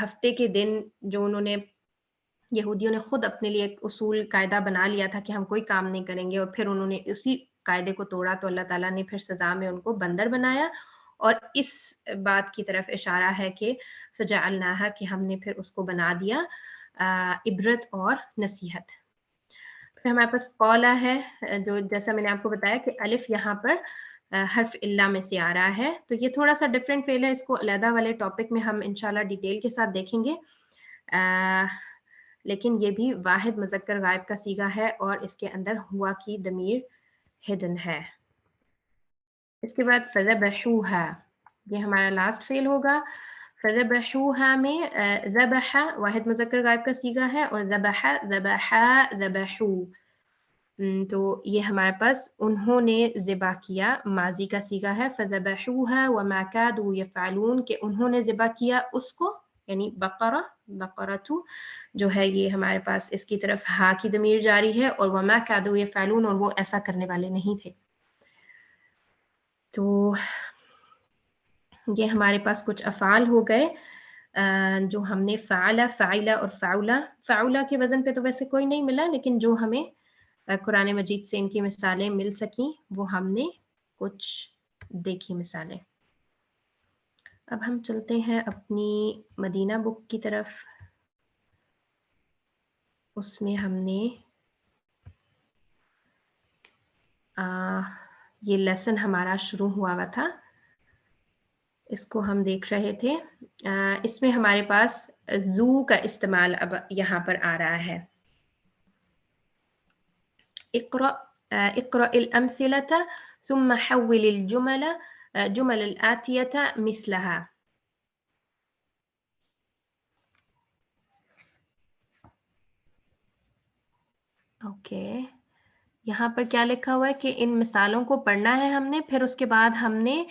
ہفتے کے دن جو انہوں نے یہودیوں نے خود اپنے لیے ایک اصول قاعدہ بنا لیا تھا کہ ہم کوئی کام نہیں کریں گے اور پھر انہوں نے اسی قاعدے کو توڑا تو اللہ تعالیٰ نے پھر سزا میں ان کو بندر بنایا. اور اس بات کی طرف اشارہ ہے کہ فجعلناہا کہ ہم نے پھر اس کو بنا دیا عبرت اور نصیحت. پھر ہمارے پاس قولا ہے جو جیسا میں نے آپ کو بتایا کہ الف یہاں پر حرف اللہ میں سے آ رہا ہے. تو یہ تھوڑا سا ڈفرینٹ فعل ہے. اس کو علیحدہ والے ٹاپک میں ہم انشاءاللہ ڈیٹیل کے ساتھ دیکھیں گے. لیکن یہ بھی واحد مذکر غائب کا صیغہ ہے اور اس کے اندر ہوا کی ضمیر ہڈن ہے. इसके बाद फज़बहूहा, ये हमारा लास्ट फेल होगा। फज़बहूहा में ज़बह वाहिद मुज़क्कर गायब का सीगा है और ज़बह ज़बहा ज़बहू। तो ये हमारे पास उन्होंने ज़िबा किया, माज़ी का सीगा है। फ़ज़बहूहा वमा कादू यफ़अलून, कि उन्होंने ज़िबा किया उसको, यानी बक़रा, बक़रतु जो है ये हमारे पास इसकी तरफ हा की ज़मीर जारी है, और वमा कादू यफ़अलून, और वो ऐसा करने वाले नहीं थे। तो ये हमारे पास कुछ अफ़ाल हो गए जो हमने फ़अला, फ़अइला और फ़अउला। फ़अउला के वज़न पे तो वैसे कोई नहीं मिला, लेकिन जो हमें कुरान मजीद से इनकी मिसालें मिल सकीं, वो हमने कुछ देखी मिसालें। अब हम चलते हैं अपनी मदीना बुक की तरफ। उसमें हमने ये लेसन हमारा शुरू हुआ था, इसको हम देख रहे थे। इसमें हमारे पास ज़ू का इस्तेमाल अब यहाँ पर आ रहा है। اقرأ الأمثلة ثم حول جمل الآتية مثلها. ओके, यहाँ पर क्या लिखा हुआ है कि इन मिसालों को पढ़ना है हमने, फिर उसके बाद हमने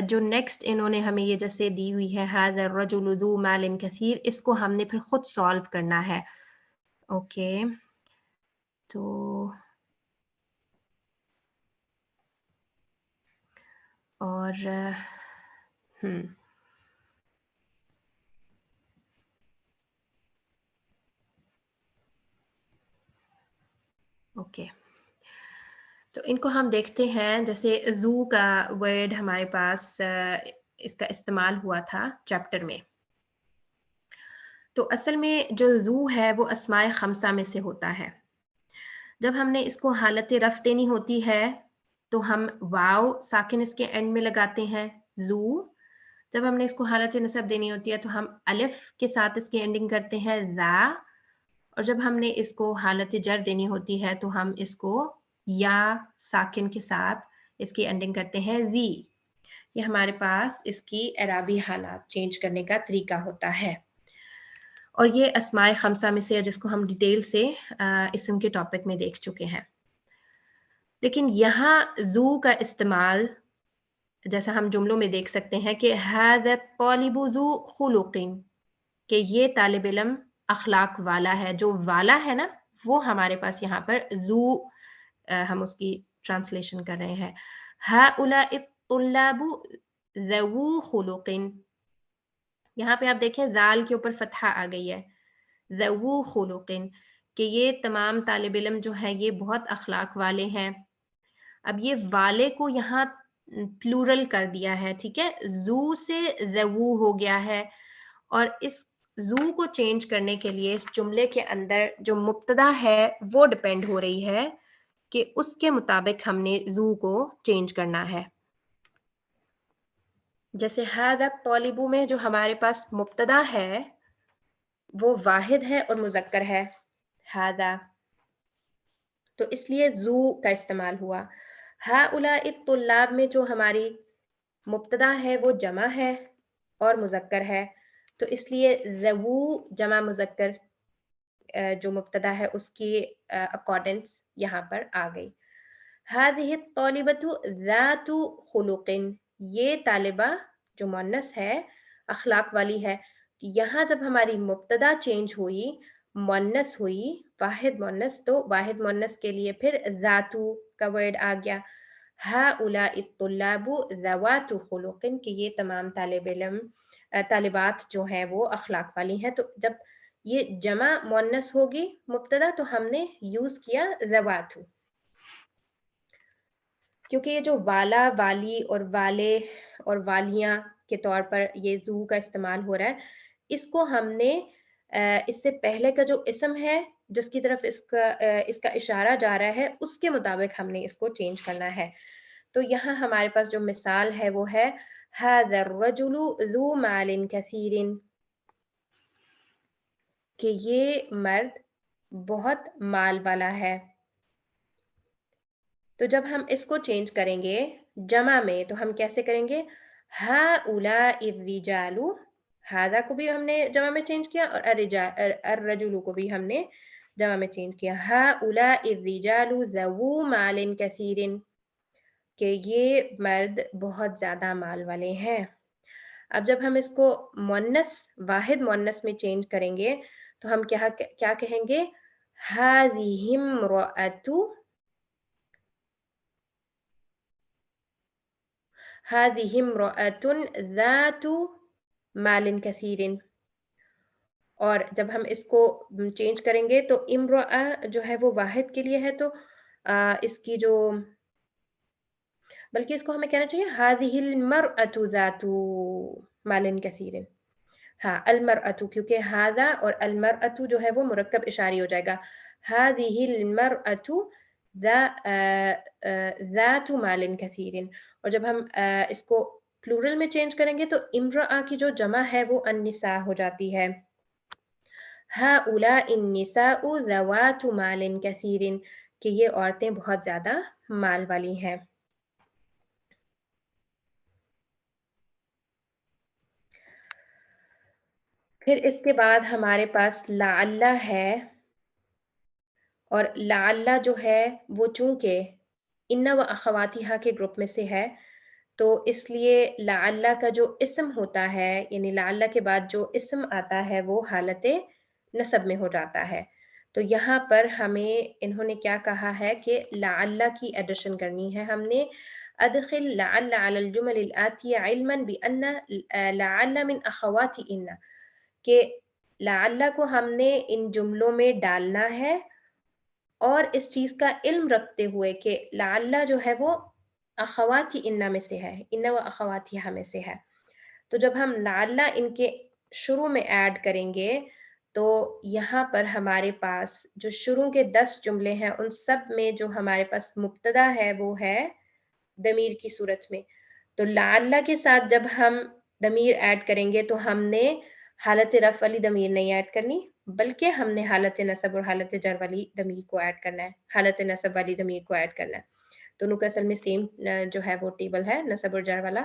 जो नेक्स्ट इन्होंने हमें ये जैसे दी हुई है हाज़ा रजुलु ज़ू मालिन कसीर, इसको हमने फिर खुद सॉल्व करना है। ओके, तो और ओके, तो इनको हम देखते हैं। जैसे ज़ू का वर्ड हमारे पास इसका इस्तेमाल हुआ था चैप्टर में। तो असल में जो ज़ू है वो अस्माए खमसा में से होता है। जब हमने इसको हालत रफ़ देनी होती है तो हम वाव साकिन इसके एंड में लगाते हैं, ज़ू। जब हमने इसको हालत नसब देनी होती है तो हम अलिफ के साथ इसकी एंडिंग करते हैं, ज़ा। और जब हमने इसको हालत जर देनी होती है तो हम इसको या साकिन के साथ इसकी एंडिंग करते हैं, ज़ी। ये हमारे पास इसकी एराबी हालात चेंज करने का तरीका होता है। और ये अस्माए खमसा में से है जिसको हम डिटेल से इस्म के टॉपिक में देख चुके हैं। लेकिन यहाँ ज़ू का इस्तेमाल जैसा हम जुमलों में देख सकते हैं कि हाज़ा तालिबु ज़ू खुलुक़िन, कि ये तालिब इल्म अखलाक वाला है। जो वाला है ना, वो हमारे पास यहाँ पर ज़ू हम उसकी ट्रांसलेशन कर रहे हैं। हाउलाइ तुल्लाबु ज़वू खुलुक़िन, यहाँ पे आप देखें ज़ाल के ऊपर फ़तहा आ गई है, ज़वू खुलुक़िन, कि ये तमाम तालिब इल्म जो है ये बहुत अखलाक वाले हैं। अब ये वाले को यहाँ प्लूरल कर दिया है, ठीक है? ज़ू से ज़वू हो गया है, और इस ज़ू को चेंज करने के लिए इस जुमले के अंदर जो मुब्तदा है वो डिपेंड हो रही है कि उसके मुताबिक हमने ज़ू को चेंज करना है। जैसे हाज़ा तालिबु में जो हमारे पास मुब्तदा है वो वाहिद है और मुज़क्कर है, हाज़ा, तो इसलिए ज़ू का इस्तेमाल हुआ। हाउलाइ तुल्लाब में जो हमारी मुब्तदा है वो जमा है और मुज़क्कर है, तो इसलिए ज़वू जमा मुज़क्कर जो मुब्तदा है उसकी अकॉर्डेंस यहाँ पर आ गई। हाज़िहि तालिबतु ज़ातु खुलुक़िन, ये तालिबा जो मुअन्नस है अखलाक वाली है। यहाँ जब हमारी मुब्तदा चेंज हुई, मुअन्नस हुई, वाहिद मुअन्नस, तो वाहिद मुअन्नस के लिए फिर ज़ातु का वर्ड आ गया। हाउलाइ तुल्लाबु ज़वातु खुलुक़िन, कि ये तमाम तालिब इल्म तालिबात जो हैं वो अखलाक वाली हैं। तो जब ये जमा मुअन्नस होगी मुब्तदा तो हमने यूज़ किया ज़वातु, क्योंकि ये जो वाला, वाली और वाले और वालियाँ के तौर पर ये ज़ू का इस्तेमाल हो रहा है, इसको हमने इससे पहले का जो इस्म है जिसकी तरफ इसका इशारा जा रहा है उसके मुताबिक हमने इसको चेंज करना है। तो यहाँ हमारे पास जो मिसाल है वो है हाज़ा रजुलु ज़ू मालिन कसीरिन, कि ये मर्द बहुत माल वाला है। तो जब हम इसको चेंज करेंगे जमा में तो हम कैसे करेंगे? हाउलाइ रिजालु, हाज़ा को भी हमने जमा में चेंज किया और अर्रजुलु को भी हमने जमा में चेंज किया। हाउलाइ रिजालु ज़वू मालिन कसीरिन, कि ये मर्द बहुत ज़्यादा माल वाले हैं। अब जब हम इसको मुअन्नस, वाहिद मुअन्नस में चेंज करेंगे तो हम क्या कहेंगे? हाज़िहि इम्रअतु, हाज़िहि इम्रअतुन ज़ातु मालिन कसीरिन। और जब हम इसको चेंज करेंगे तो इम्रअ जो है वो वाहिद के लिए है, तो इसकी जो, बल्कि इसको हमें कहना चाहिए हाज़िहिल मरअतु ज़ातु मालिन कसीरिन। हाँ, अलमरअतु, क्योंकि हाज़ा और अलमरअतु जो है वो मुरक्कब इशारी हो जाएगा। हाज़िहिल मरअतु ज़ातु मालिन कसीरिन। और जब हम इसको प्लूरल में चेंज करेंगे तो इम्रअ की जो जमा है वो अन्निसा हो जाती है। हाउलाइ निसाउ ज़वातु मालिन कसीरिन, कि ये औरतें बहुत ज़्यादा माल वाली हैं। फिर इसके बाद हमारे पास लअल्ला है, और लअल्ला जो है वो चूँकि इन्ना व अख़वातिहा के ग्रुप में से है, तो इसलिए लअल्ला का जो इस्म होता है, यानी लअल्ला के बाद जो इस्म आता है वो हालत नसब में हो जाता है। तो यहाँ पर हमें इन्होंने क्या कहा है कि लअल्ला की एडिशन करनी है हमने। अदखिल लअल्ला अलल जुमल आतिया इल्मन बिअन्ना लअल्ला मिन अख़वाति इन्ना, कि लअल्ला को हमने इन जुमलों में डालना है और इस चीज़ का इल्म रखते हुए कि लअल्ला जो है वो अख़वाति इन्ना में से है, इन्ना व अख़वातिहा में से है। तो जब हम लअल्ला इनके शुरू में ऐड करेंगे तो यहाँ पर हमारे पास जो शुरू के 10 जुमले हैं उन सब में जो हमारे पास मुब्तदा है वो है दमीर की सूरत में। तो लअल्ला के साथ जब हम दमीर ऐड करेंगे तो हमने हालत रफ़ वाली दमीर नहीं ऐड करनी, बल्कि हमने हालत नसब और हालत जर वाली दमीर को ऐड करना है, हालत नसब वाली दमीर को ऐड करना है। दोनों का असल में सेम जो है वो टेबल है, नसब और जर वाला,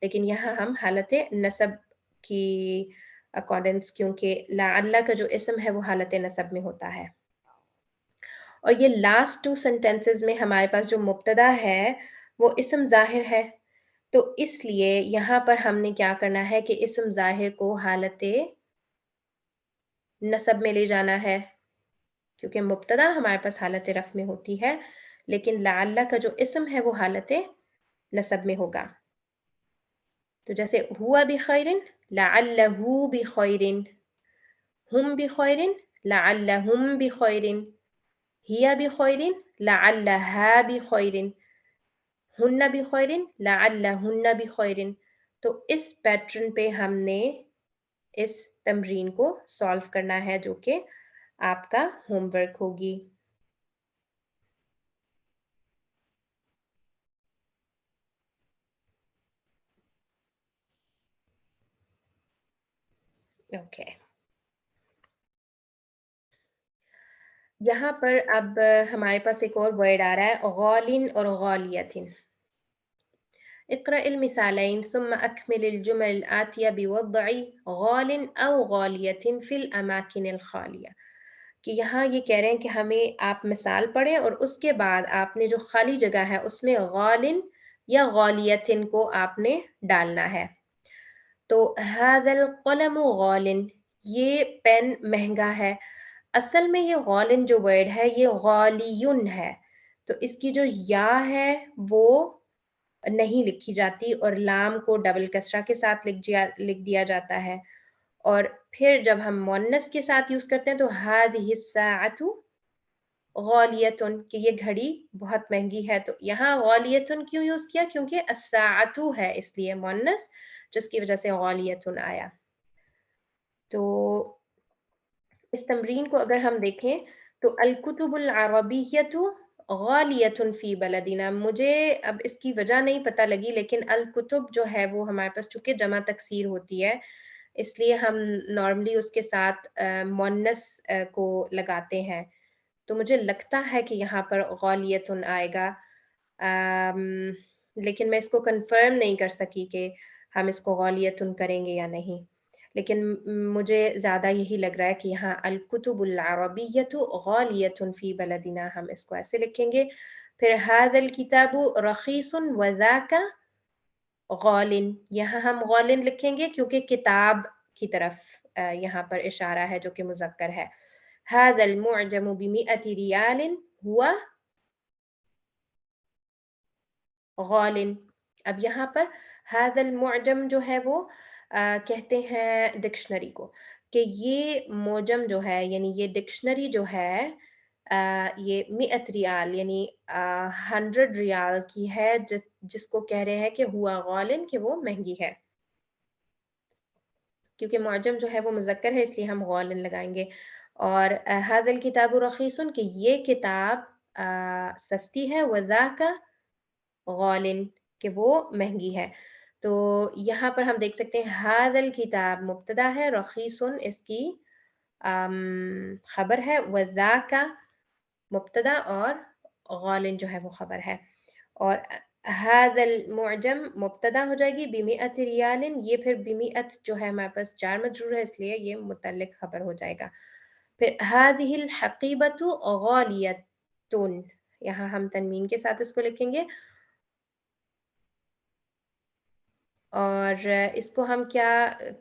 लेकिन यहाँ हम हालत नसब की अकॉर्डेंस, क्योंकि लअल्ला का जो इस्म है वो हालत नसब में होता है। और ये लास्ट 2 सेंटेंसेस में हमारे पास जो मुब्तदा है वो इस्म ज़ाहिर है, तो इसलिए यहाँ पर हमने क्या करना है कि इस्म ज़ाहिर को हालत नसब में ले जाना है, क्योंकि मुब्तदा हमारे पास हालत रफ़ में होती है, लेकिन लअल्ला का जो इस्म है वो हालत नसब में होगा। तो जैसे हुआ बिखैरिन, लअल्लहु बिखैरिन, हुम बिखैरिन, लअल्लहुम बिखैरिन, हिया बिखैरिन, लअल्लहा बिखैरिन, हुन्ना बिखैरिन, लअल्लहुन्ना बिखैरिन। तो इस पैटर्न पे हमने इस तमरीन को सॉल्व करना है, जो कि आपका होमवर्क होगी। ओके, यहाँ पर अब हमारे पास एक और वर्ड आ रहा है गौलिन और गौलियतिन। اقرأ المثالين ثم أكمل الجمل الآتية بوضع غال أو غالية في الأماكن الخالية، کہ यहाँ ये कह रहे हैं कि हमें आप मिसाल पढ़ें और उसके बाद आपने जो खाली जगह है उसमें गालिन या गालियतिन को आपने डालना है। तो हादल कलमु गालिन, ये पेन महंगा है। असल में ये गालिन जो वर्ड है ये गालियुन है, तो इसकी जो या है वो नहीं लिखी जाती और लाम को डबल कसरा के साथ लिख दिया जाता है। और फिर जब हम मुअन्नस के साथ यूज़ करते हैं तो हादिहि साअतु गौलियतुन, कि ये घड़ी बहुत महंगी है। तो यहाँ गौलियतुन क्यों यूज़ किया? क्योंकि अस्साअतु है इसलिए मुअन्नस, जिसकी वजह से गौलियतुन आया। तो इस तमरीन को अगर हम देखें तो अल-कुतुबुल अरबिय्यतु गालियतुन फ़ी बलदिना, मुझे अब इसकी वजह नहीं पता लगी, लेकिन अल-कुतुब जो है वो हमारे पास चूँकि जमा तकसीर होती है, इसलिए हम नॉर्मली उसके साथ मुअन्नस को लगाते हैं। तो मुझे लगता है कि यहाँ पर गालियतुन आएगा। لیکن میں اس کو کنفرم نہیں کر سکی کہ ہم اس کو غالیتن کریں گے یا نہیں، لیکن مجھے زیادہ یہی لگ رہا ہے کہ یہاں الکتب العربیۃ غالیۃ فی بلدنا، ہم اس کو ایسے لکھیں گے. پھر ھذا الکتاب رخیص وذاک غال، یہاں ہم غال لکھیں گے کیونکہ کتاب کی طرف یہاں پر اشارہ ہے جو کہ مذکر ہے. ھذا المعجم ب100 ریال ہوا غال. اب یہاں پر ھذا المعجم جو ہے وہ کہتے ہیں ڈکشنری کو، کہ یہ معجم جو ہے یعنی یہ ڈکشنری جو ہے یہ 100 ریال یعنی 100 ریال کی ہے، جس کو کہہ رہے ہیں کہ ہوا غالن، کہ وہ مہنگی ہے. کیونکہ معجم جو ہے وہ مذکر ہے اس لیے ہم غالن لگائیں گے. اور ھذا الکتاب رخیص، کہ یہ کتاب سستی ہے، وذاک غالن، کہ وہ مہنگی ہے. تو یہاں پر ہم دیکھ سکتے ہیں ھذا الکتاب مبتدا ہے، رخیص اس کی خبر ہے، وذاک مبتدا اور غالن جو ہے وہ خبر ہے. اور ھذا المعجم مبتدا ہو جائے گی ب100 ریال، یہ پھر ب100 جو ہے ہمارے پاس جار مجرور ہے اس لیے یہ متعلق خبر ہو جائے گا. پھر ھذه الحقیبۃ غالیۃ، یہاں ہم تنوین کے ساتھ اس کو لکھیں گے. اور اس کو ہم کیا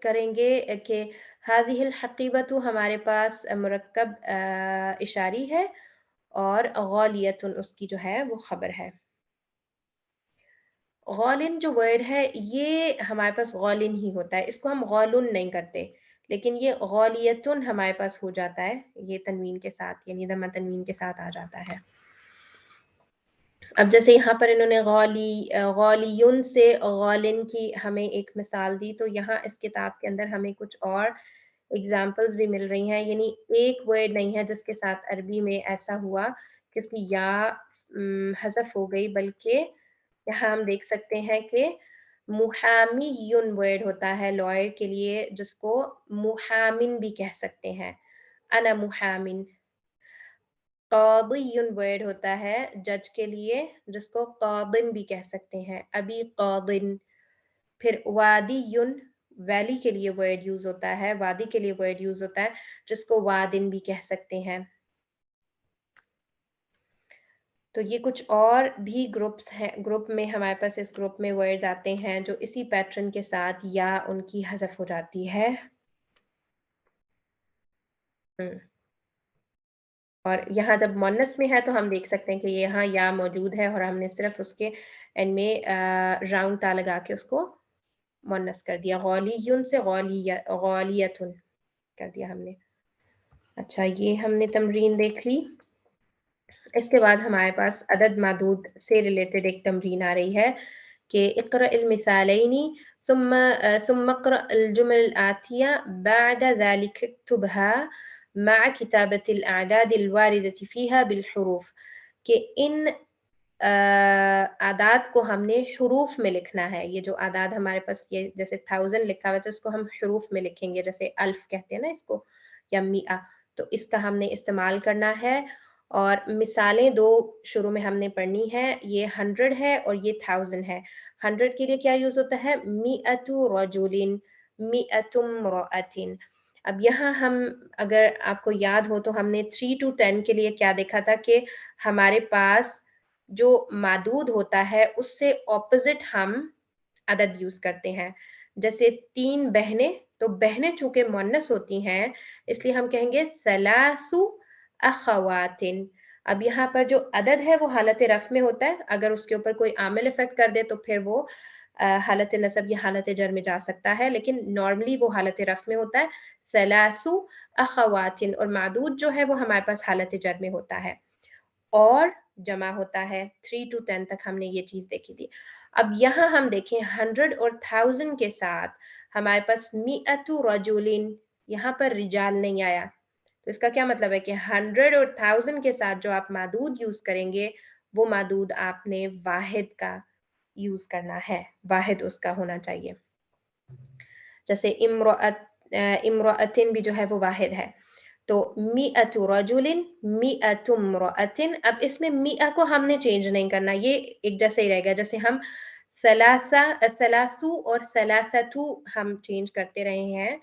کریں گے کہ ھذه الحقیبۃ ہمارے پاس مرکب اشاری ہے اور غالیۃ اس کی جو ہے وہ خبر ہے. غالن جو ورڈ ہے یہ ہمارے پاس غالن ہی ہوتا ہے، اس کو ہم غالن نہیں کرتے، لیکن یہ غالیتن ہمارے پاس ہو جاتا ہے، یہ تنوین کے ساتھ یعنی ضمہ تنوین کے ساتھ آ جاتا ہے. اب جیسے یہاں پر انہوں نے غالیون سے غالن کی ہمیں ایک مثال دی، تو یہاں اس کتاب کے اندر ہمیں کچھ اور اگزامپلز بھی مل رہی ہیں. یعنی ایک ورڈ نہیں ہے جس کے ساتھ عربی میں ایسا ہوا کہ اس کی یا حذف ہو گئی، بلکہ یہاں ہم دیکھ سکتے ہیں کہ محامیون ورڈ ہوتا ہے لائر کے لیے، جس کو محامن بھی کہہ سکتے ہیں، انا محامن. قاضی ورڈ ہوتا ہے جج کے لیے، جس کو قاضن بھی کہہ سکتے ہیں، ابی قاضن. پھر وادی ویلی کے لیے ورڈ یوز ہوتا ہے، وادی کے لیے ورڈ یوز ہوتا ہے جس کو وادن بھی کہہ سکتے ہیں. تو یہ کچھ اور بھی گروپس ہیں، گروپ میں ہمارے پاس اس گروپ میں ورڈز آتے ہیں جو اسی پیٹرن کے ساتھ یا ان کی حذف ہو جاتی ہے. اور یہاں جب مونس میں ہے تو ہم دیکھ سکتے ہیں کہ یہاں یا موجود ہے اور ہم نے صرف اس کے اینڈ میں راؤنڈ تا لگا کے اس کو مونس کر دیا، غالیون سے غالیتن کر دیا ہم نے. اچھا، یہ ہم نے تمرین دیکھ لی. اس کے بعد ہمارے پاس عدد معدود سے ریلیٹڈ ایک تمرین آ رہی ہے کہ اقرأ المثالین ثم اقرأ الجمل الآتية بعد ذلك اكتبها مع كتابة الأعداد الواردة فيها بالحروف، کہ ان اعداد کو ہم نے حروف میں لکھنا ہے. یہ جو اعداد ہمارے پاس یہ جیسے 1000 لکھا ہوا ہے تو اس کو ہم حروف میں لکھیں گے، جیسے الف کہتے ہیں نا اس کو، یا میہ، تو اس کا ہم نے استعمال کرنا ہے. اور مثالیں دو شروع میں ہم نے پڑھنی ہے، یہ 100 ہے اور یہ 1000 ہے. 100 کے لیے کیا یوز ہوتا ہے؟ مئۃ رجل، مئۃ امرأۃ. اب یہاں ہم اگر آپ کو یاد ہو تو ہم نے 3 to 10 کے لیے کیا دیکھا تھا کہ ہمارے پاس جو معدود ہوتا ہے اس سے اپوزٹ ہم عدد یوز کرتے ہیں. جیسے 3 بہنیں، تو بہنیں چونکہ مؤنث ہوتی ہیں اس لیے ہم کہیں گے ثلاث اخوات. اب یہاں پر جو عدد ہے وہ حالت رفع میں ہوتا ہے، اگر اس کے اوپر کوئی عامل افیکٹ کر دے تو پھر وہ حالت نصب یا حالت جر میں جا سکتا ہے، لیکن نارملی وہ حالت رفع میں ہوتا ہے، ثلاث اخوات. اور معدود جو ہے وہ ہمارے پاس حالت جر میں ہوتا ہے اور جمع ہوتا ہے. 3 to 10 تک ہم نے یہ چیز دیکھی تھی. اب یہاں ہم دیکھیں 100 اور 1000 کے ساتھ ہمارے پاس مئۃ رجل، یہاں پر رجال نہیں آیا، تو اس کا کیا مطلب ہے کہ 100 اور 1000 کے ساتھ جو آپ معدود یوز کریں گے وہ معدود آپ نے واحد کا یوز کرنا ہے، واحد اس کا ہونا چاہیے. جیسے امرأتن بھی جو ہے وہ واحد ہے. तो मिअतु रजुलिन मिअतु इम्रअतिन, अब इसमें मिआ को हमने चेंज नहीं करना, ये एक जैसे ही रहेगा, जैसे हम सलासु और सलासतु हम चेंज करते रहे हैं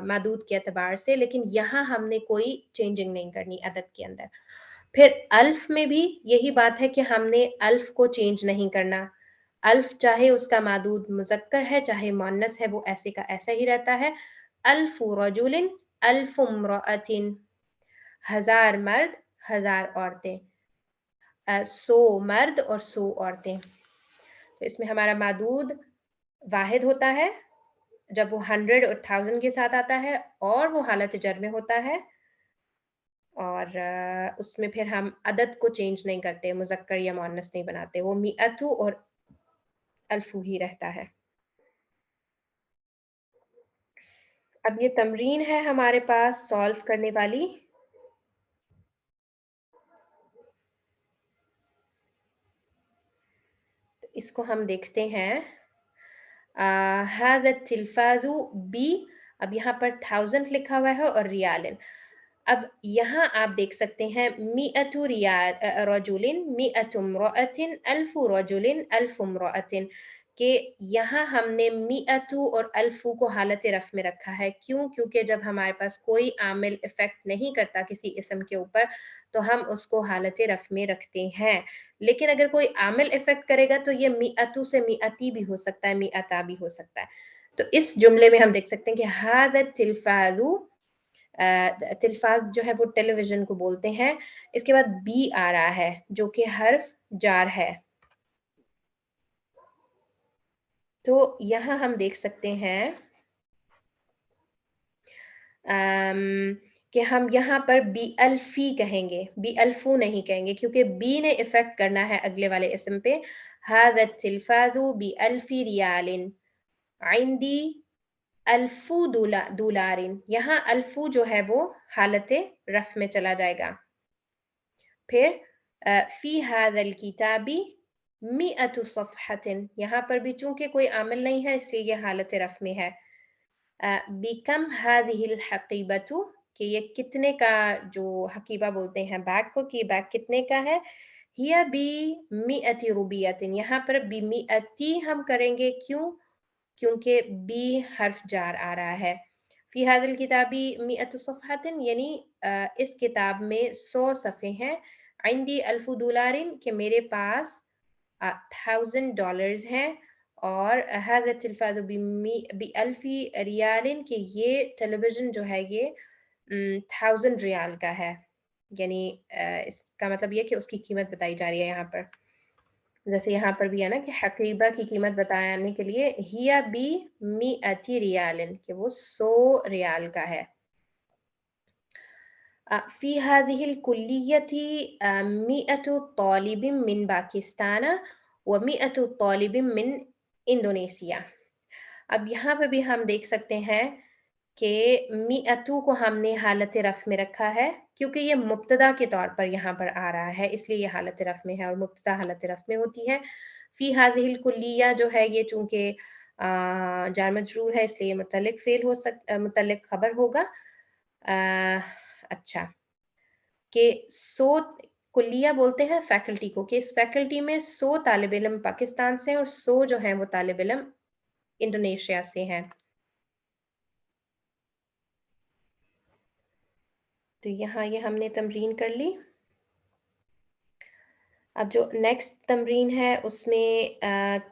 मादूद के एतबार से, लेकिन यहाँ हमने कोई चेंजिंग नहीं करनी अदद के अंदर। फिर अल्फ में भी यही बात है कि हमने अल्फ को चेंज नहीं करना, अल्फ चाहे उसका मादूद मुज़क्कर है चाहे मुअन्नस है वो ऐसे का ऐसा ही रहता है। अल्फु रजुलिन अल्फु इम्रअतिन, 1000 मर्द 1000 औरतें, 100 मर्द और 100 औरतें। तो इसमें हमारा मादूद वाहिद होता है जब वो 100 और 1000 के साथ आता है और वो हालत जर में होता है, और उसमें फिर हम अदद को चेंज नहीं करते, मुज़क्कर या मुअन्नस नहीं बनाते, वो मिअतु और अल्फु ही रहता है। अब ये तमरीन है हमारे पास सॉल्व करने वाली। इसको हम देखते हैं। हाज़ा तिल्फाज़ु बी, अब यहाँ पर 1000 लिखा हुआ है और रियालन। अब यहाँ आप देख सकते हैं मिअतु रियाल रजुलिन मिअतु इम्रअतिन अल्फु रजुलिन अल्फु इम्रअतिन, कि यहाँ हमने मिअतु और अल्फु को हालत रफ़ में रखा है। क्यों? क्योंकि जब हमारे पास कोई आमिल इफ़ेक्ट नहीं करता किसी इस्म के ऊपर तो हम उसको हालत रफ़ में रखते हैं, लेकिन अगर कोई आमिल इफ़ेक्ट करेगा तो ये मिअतु से मिअती भी हो सकता है, मिअता भी हो सकता है। तो इस जुमले में हम देख सकते हैं कि हाज़ा तिल्फाज़ु, तिल्फाज जो है वो टेलीविजन को बोलते हैं। इसके बाद बी आ रहा है जो कि हर्फ जार है। तो यहाँ हम देख सकते हैं कि हम यहाँ पर बी अल्फी कहेंगे, बी अल्फू नहीं कहेंगे, क्योंकि बी ने इफेक्ट करना है अगले वाले इसम पे। हाज़ा तिल्फाज़ु बी अल्फी रियालिन इंदी अल्फू दुलारिन, यहाँ अल्फू जो है वो हालत रफ में चला जाएगा। फिर फी हाज़ल किताबी मिअतु सफ़हतिन, यहाँ पर भी चूंकि कोई आमिल नहीं है इसलिए ये हालत रफ में है। बिकम हाज़िहिल हक़ीबतु, कि ये कितने का, जो हकीबा बोलते हैं बैग को, कि बैग कितने का है। हिया बी मिअति रुबियतिन, यहाँ पर बी मिअती हम करेंगे, क्यों? क्योंकि बी हर्फ जार आ रहा है। फी हाज़िल किताबी मिअतु सफ़हतिन, यानी इस किताब में 100 सफ़े हैं। इंदी अल्फु दुलारिन, कि मेरे पास $1000 हैं। और हाज़ा तिल्फाज़ु बी अल्फी रियालिन, कि ये टेलीविज़न जो है ये 1000 रियाल का है, यानी इसका मतलब ये कि उसकी कीमत बताई जा रही है यहाँ पर। जैसे यहाँ पर भी है ना कि हकीबा की कीमत बताने के लिए हिया बी मिअती रियालिन, कि वो 100 रियाल का है। फी हाज़िहिल कुल्लियति मिअतु तालिबिन मिन पाकिस्तान व मिअतु तालिबिन मिन इंडोनेशिया। अब यहाँ पे भी हम देख सकते हैं कि मिअतु को हमने हालत रफ़ में रखा है, क्योंकि ये मुब्तदा के तौर पर यहाँ पर आ रहा है, इसलिए ये हालत रफ़ में है और मुब्तदा हालत रफ़ में होती है। फी हाज़िहिल कुल्लिया जो है ये चूँकि जार मजरूर है इसलिए मुतल्लिक़ फ़ेल मुतल्लिक़ ख़बर होगा। अच्छा, कि 100 कुल्लिया बोलते हैं फैकल्टी को, कि इस फैकल्टी में 100 तालिब इल्म पाकिस्तान से हैं और 100 जो हैं वो तालिब इल्म इंडोनेशिया से हैं। तो यहाँ ये हमने तमरीन कर ली। अब जो नेक्स्ट तमरीन है उसमें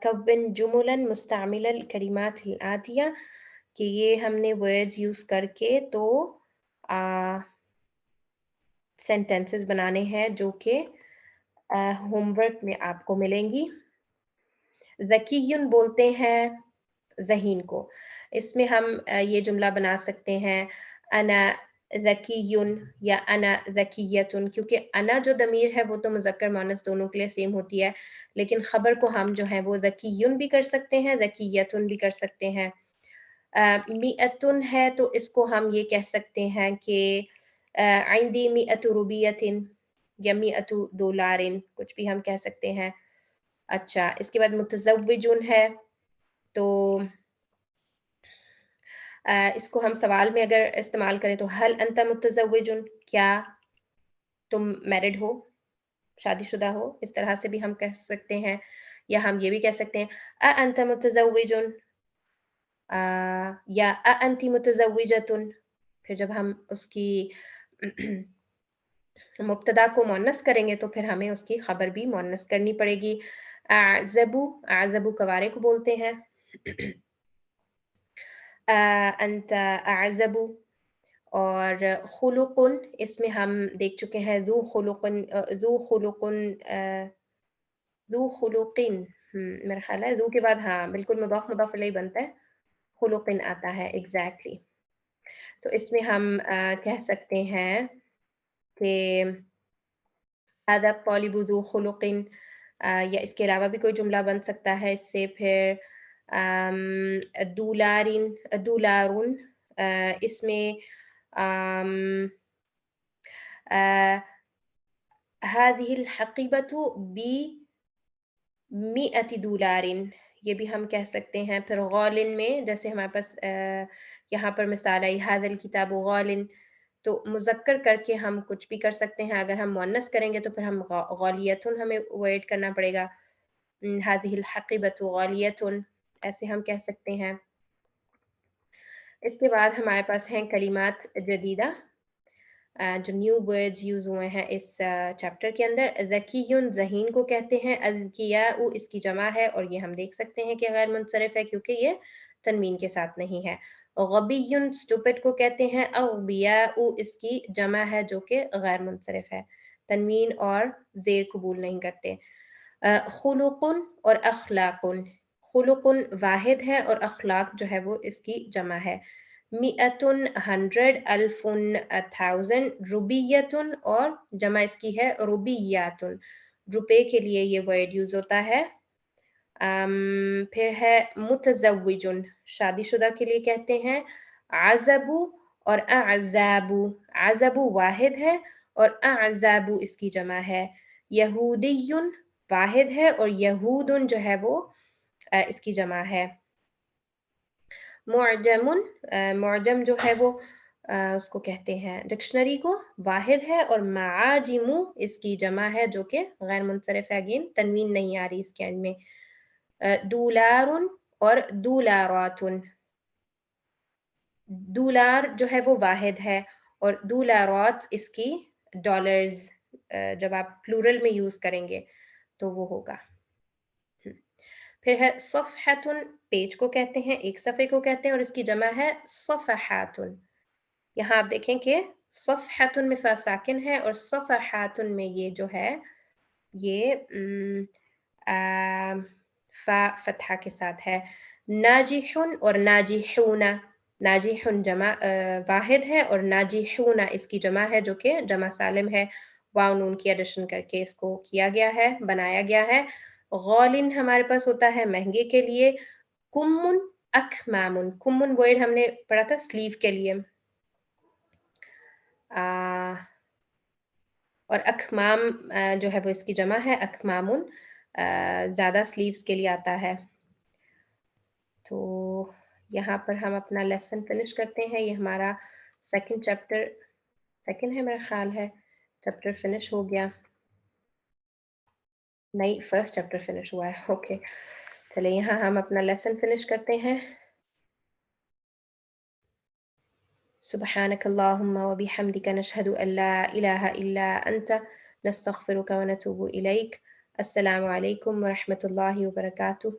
कव्विन जुमुलन मुस्तामिलल कलिमात आतिया, कि ये हमने वर्ड्स यूज़ करके तो सेंटेंसेस बनाने हैं जो कि होमवर्क में आपको मिलेंगी। ज़कीयुन बोलते हैं ज़हीन को। इसमें हम ये जुमला बना सकते हैं अना ज़कीयुन या अना ज़कियतुन, क्योंकि अना जो दमीर है वो तो मुज़क्कर मुअन्नस दोनों के लिए सेम होती है, लेकिन ख़बर को हम जो है वो ज़कीयुन भी कर सकते हैं, ज़कियतुन भी कर सकते हैं। मिअतुन है तो इसको हम ये कह सकते हैं कि इंदी मिअतु रुबियतिन या मिअतु डॉलरिन, कुछ भी हम कह सकते हैं। अच्छा, इसके बाद मुतज़व्विजुन है तो इसको हम सवाल में अगर इस्तेमाल करें तो हल अंत मुतज़व्विजुन, क्या तुम मैरिड हो, शादीशुदा हो, इस तरह से भी हम कह सकते हैं। या हम ये भी कह सकते हैं अंत मुतज़व्विजुन, या अंती मुतज़व्विजतुन। फिर जब हम उसकी मुब्तदा को मुअन्नस करेंगे तो फिर हमें उसकी खबर भी मुअन्नस करनी पड़ेगी। अज़बू, अज़बू कवारे को बोलते हैं। अंत अज़बू। और खुलुकुन, इसमें हम देख चुके हैं ज़ू खुलुकुन, ज़ू खुलुकुन, ज़ू खुलुकिन। मेरा ख्याल है ज़ू के बाद हाँ बिल्कुल मुज़ाफ मुज़ाफ इलैहि बनता है, खुलुकिन आता है एग्जैक्टली। तो इसमें हम कह सकते हैं कि हादा तौलिबु ज़ू खुलुकिन, या इसके अलावा भी कोई जुमला बन सकता है इससे। फिर दुलारिन, दुलारुन, इसमें हादिहिल हक़ीबतु बि-मिअति दुलारिन, ये भी हम कह सकते हैं। फिर गौलिन में जैसे हमारे पास यहाँ पर मिसाल आई हाज़िल किताबु गौलिन, तो मुज़क्कर करके हम कुछ भी कर सकते हैं। अगर हम मुअन्नस करेंगे तो फिर हम गौलियतुन हमें वो ऐड करना पड़ेगा। हादिहिल हक़ीबतु गौलियतुन, ऐसे हम कह सकते हैं। इसके बाद हमारे पास हैं कलिमात जदीदा, जो न्यू वर्ड्स यूज़ हुए हैं इस चैप्टर के अंदर। ज़कीयुन ज़हीन को कहते हैं, अज़कियाउ इसकी जमा है और ये हम देख सकते हैं कि गैर मुनसरिफ है क्योंकि ये तनवीन के साथ नहीं है। गबियुन स्टूपिड को कहते हैं, अग़बियाउ इसकी जमा है जो कि गैर मुनसरिफ है, तनवीन और ज़ेर कबूल नहीं करते। खुलुकुन और अखलाकुन, खुलुकुन वाहिद है और अखलाक जो है वो इसकी जमा है। मिअतुन 100, अल्फुन 1000, रुबियतुन और जमा इसकी है रुबियातुन, रुपए के लिए ये वर्ड यूज होता है। फिर है मुतज़व्विजुन, शादीशुदा के लिए कहते हैं। आज़बू और अज़ाबू, आज़बू वाहिद है और अज़ाबू इसकी जमा है। यहूदियुन वाहिद है और यहूदुन जो है वो इसकी जमा है। मुअजमुन, मुअजम जो है वो उसको कहते हैं डिक्शनरी को, वाहिद है। और माजिमु इसकी जमा है जो कि गैर मुनसरिफ है, अगेन तनवीन नहीं आ रही इसके एंड में। दुलारुन और दुलारातुन, दुलार जो है वो वाहिद है और दुलारात इसकी डॉलर्स, जब आप प्लूरल में यूज करेंगे तो वो होगा। फिर है सफ़हतुन, पेज को कहते हैं, एक सफ़े को कहते हैं और इसकी जमा है सफ़हातुन। यहाँ आप देखें कि सफ़हतुन में फ़ा साकिन है और सफ़हातुन में ये जो है ये फ़ा फ़तहा के साथ है। नाजिहुन और नाजिहूना, नाजिहुन जमा वाहिद है और नाजिहूना इसकी जमा है जो कि जमा सालिम है, वाव नून की एडिशन करके इसको किया गया है, बनाया गया है। गौलिन हमारे पास होता है महंगे के लिए। कुम्मुन अखमामुन, कुम्मुन वर्ड हमने पढ़ा था स्लीव के लिए। और अखमाम जो है वो इसकी जमा है, अखमामुन ज़्यादा स्लीव्स के लिए आता है। तो यहाँ पर हम अपना लेसन फिनिश करते हैं। ये हमारा सेकंड चैप्टर, सेकंड है मेरा ख्याल है, चैप्टर फिनिश हो गया। नहीं, फर्स्ट चैप्टर फिनिश हुआ है। ओके, चलिए यहाँ हम अपना लेसन फिनिश करते हैं। सुब्हानक अल्लाहुम्मा व बिहम्दिका नशहदु अल्ला इलाहा इल्ला अंता नस्तगफिरुका व नतूबु इलैक। अस्सलामु अलैकुम व रहमतुल्लाहि व बरकातुहू।